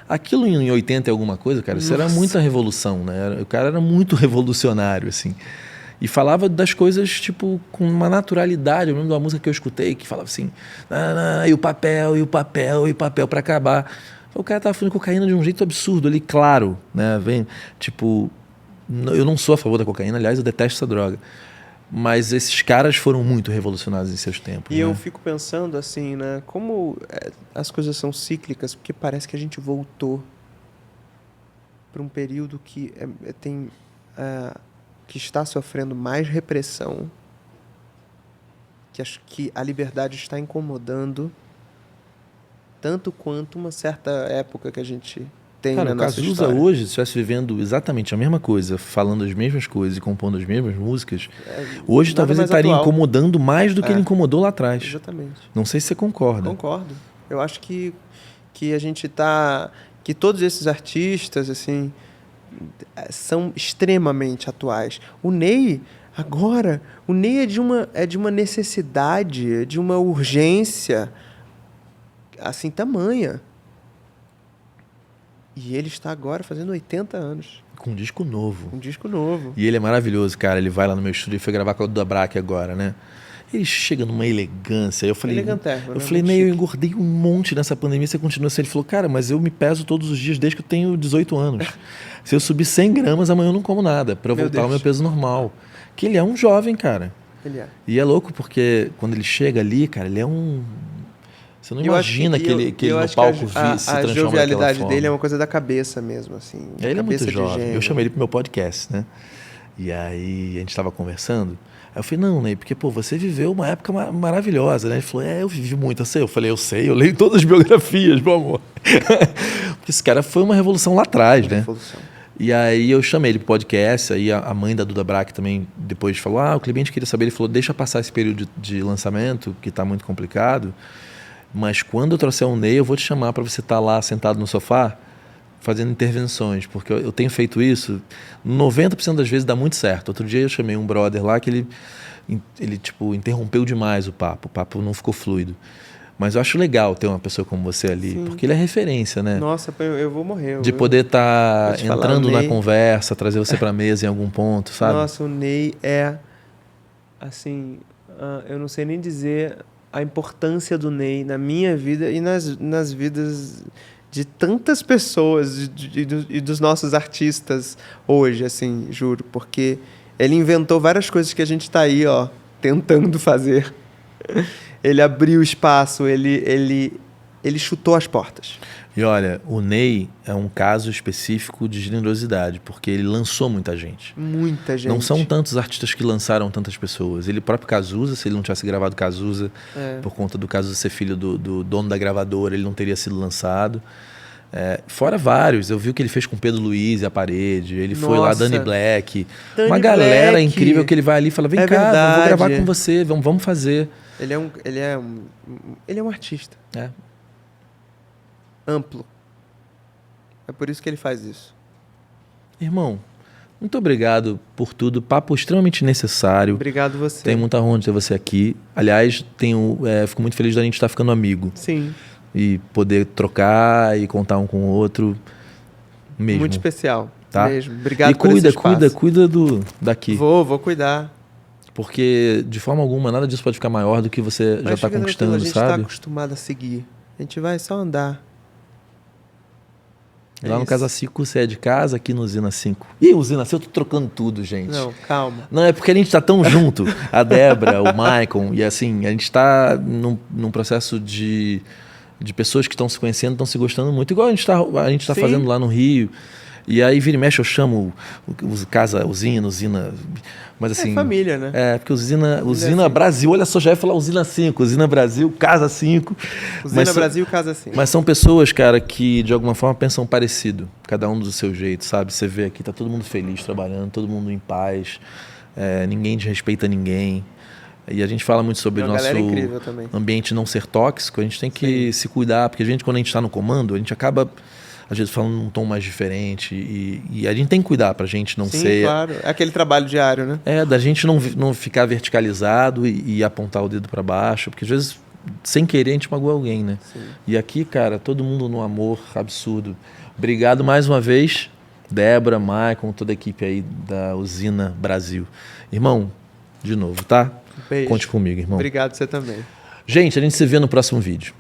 Aquilo em 80 e alguma coisa, cara, isso era muita revolução, né? O cara era muito revolucionário, assim. E falava das coisas, tipo, com uma naturalidade. Eu lembro de uma música que eu escutei que falava assim, e o papel para acabar. O cara tava fazendo cocaína de um jeito absurdo ali, claro, né? Tipo, eu não sou a favor da cocaína, aliás, eu detesto essa droga. Mas esses caras foram muito revolucionários em seus tempos. E eu fico pensando assim, né? Como as coisas são cíclicas, porque parece que a gente voltou para um período que que está sofrendo mais repressão, que a liberdade está incomodando tanto quanto uma certa época que a gente tem na nossa história. O Cazuza hoje, se estivesse vivendo exatamente a mesma coisa, falando as mesmas coisas e compondo as mesmas músicas, hoje talvez ele estaria incomodando mais do que ele incomodou lá atrás. Exatamente. Não sei se você concorda. Concordo. Eu acho que a gente está... Que todos esses artistas, assim, são extremamente atuais. O Ney, agora, é de uma necessidade, é de uma urgência, assim, tamanha. E ele está agora fazendo 80 anos. Com um disco novo. Um disco novo. E ele é maravilhoso, cara. Ele vai lá no meu estúdio e foi gravar com a Duda Braque agora, né? Ele chega numa elegância. Eu falei, Ney, eu engordei um monte nessa pandemia, você continua assim. Ele falou, cara, mas eu me peso todos os dias desde que eu tenho 18 anos. Se eu subir 100 gramas, amanhã eu não como nada, para eu voltar ao meu peso normal. Que ele é um jovem, cara. Ele é. E é louco porque quando ele chega ali, cara, ele é um... Você não imagina que ele no palco se transforma daquela forma. A jovialidade dele é uma coisa da cabeça mesmo, assim. Ele é muito jovem. Eu chamei ele pro meu podcast, né? E aí a gente estava conversando. Aí eu falei, não, Ney, porque, você viveu uma época maravilhosa, né? Ele falou, eu vivi muito, eu sei. Eu falei, eu sei, eu leio todas as biografias, meu amor. Porque esse cara foi uma revolução lá atrás, né? Revolução. E aí eu chamei ele pro podcast, aí a mãe da Duda Braque também depois falou, o cliente queria saber, ele falou, deixa passar esse período de lançamento, que está muito complicado, mas quando eu trouxer o Ney, eu vou te chamar para você estar lá sentado no sofá, fazendo intervenções, porque eu tenho feito isso, 90% das vezes dá muito certo. Outro dia eu chamei um brother lá que ele tipo, interrompeu demais o papo não ficou fluido. Mas eu acho legal ter uma pessoa como você ali, sim, porque ele é referência, né? Nossa, eu vou morrer. De poder estar entrando na conversa, trazer você para a mesa em algum ponto, sabe? Nossa, o Ney é, assim, eu não sei nem dizer a importância do Ney na minha vida e nas vidas de tantas pessoas e dos nossos artistas hoje, assim, juro, porque ele inventou várias coisas que a gente está aí, tentando fazer. Ele abriu espaço, ele chutou as portas. E olha, o Ney é um caso específico de generosidade, porque ele lançou muita gente. Muita gente. Não são tantos artistas que lançaram tantas pessoas. Ele próprio Cazuza, se ele não tivesse gravado Cazuza, por conta do Cazuza ser filho do dono da gravadora, ele não teria sido lançado. Fora vários. Eu vi o que ele fez com Pedro Luiz e a Parede. Ele foi lá, Nossa. Dani Black. Dani Uma galera Black. incrível que ele vai ali e fala, vem É cá, verdade. vou gravar com você, vamos fazer. Ele é um artista. É. Amplo. É por isso que ele faz isso. Irmão, muito obrigado por tudo. Papo extremamente necessário. Obrigado você. Tenho muita honra de ter você aqui. Aliás, fico muito feliz da gente estar ficando amigo. Sim. E poder trocar e contar um com o outro. Mesmo. Muito especial. Tá? Mesmo. Obrigado e por esse espaço. cuida daqui. Vou cuidar. Porque, de forma alguma, nada disso pode ficar maior do que você já está conquistando, a gente sabe? está acostumado a seguir. A gente vai só andar. Lá no Casa 5 você é de casa, aqui no Usina 5. Ih, Usina 5, eu tô trocando tudo, gente. Não, calma. Não, é porque a gente tá tão junto. A Débora, o Maicon, e assim, a gente tá num processo de pessoas que estão se conhecendo, estão se gostando muito. Igual a gente tá Sim. fazendo lá no Rio. E aí, vira e mexe, eu chamo Casa Usina. Mas assim... É família, né? Porque Usina assim. Brasil, olha só, já ia falar Usina 5. Usina Brasil, Casa 5. Usina Brasil, Casa 5. Mas são pessoas, cara, que de alguma forma pensam parecido. Cada um do seu jeito, sabe? Você vê aqui, tá todo mundo feliz trabalhando, todo mundo em paz. Ninguém desrespeita ninguém. E a gente fala muito sobre o nosso ambiente não ser tóxico. A gente tem que se cuidar, porque quando a gente está no comando, a gente acaba, às vezes, falando num tom mais diferente. E a gente tem que cuidar pra gente não ser... Sim, claro. É aquele trabalho diário, né? Da gente não ficar verticalizado e apontar o dedo para baixo. Porque, às vezes, sem querer, a gente magoa alguém, né? Sim. E aqui, cara, todo mundo no amor absurdo. Obrigado mais uma vez, Débora, Maicon, toda a equipe aí da Usina Brasil. Irmão, de novo, tá? Beijo. Conte comigo, irmão. Obrigado, você também. Gente, a gente se vê no próximo vídeo.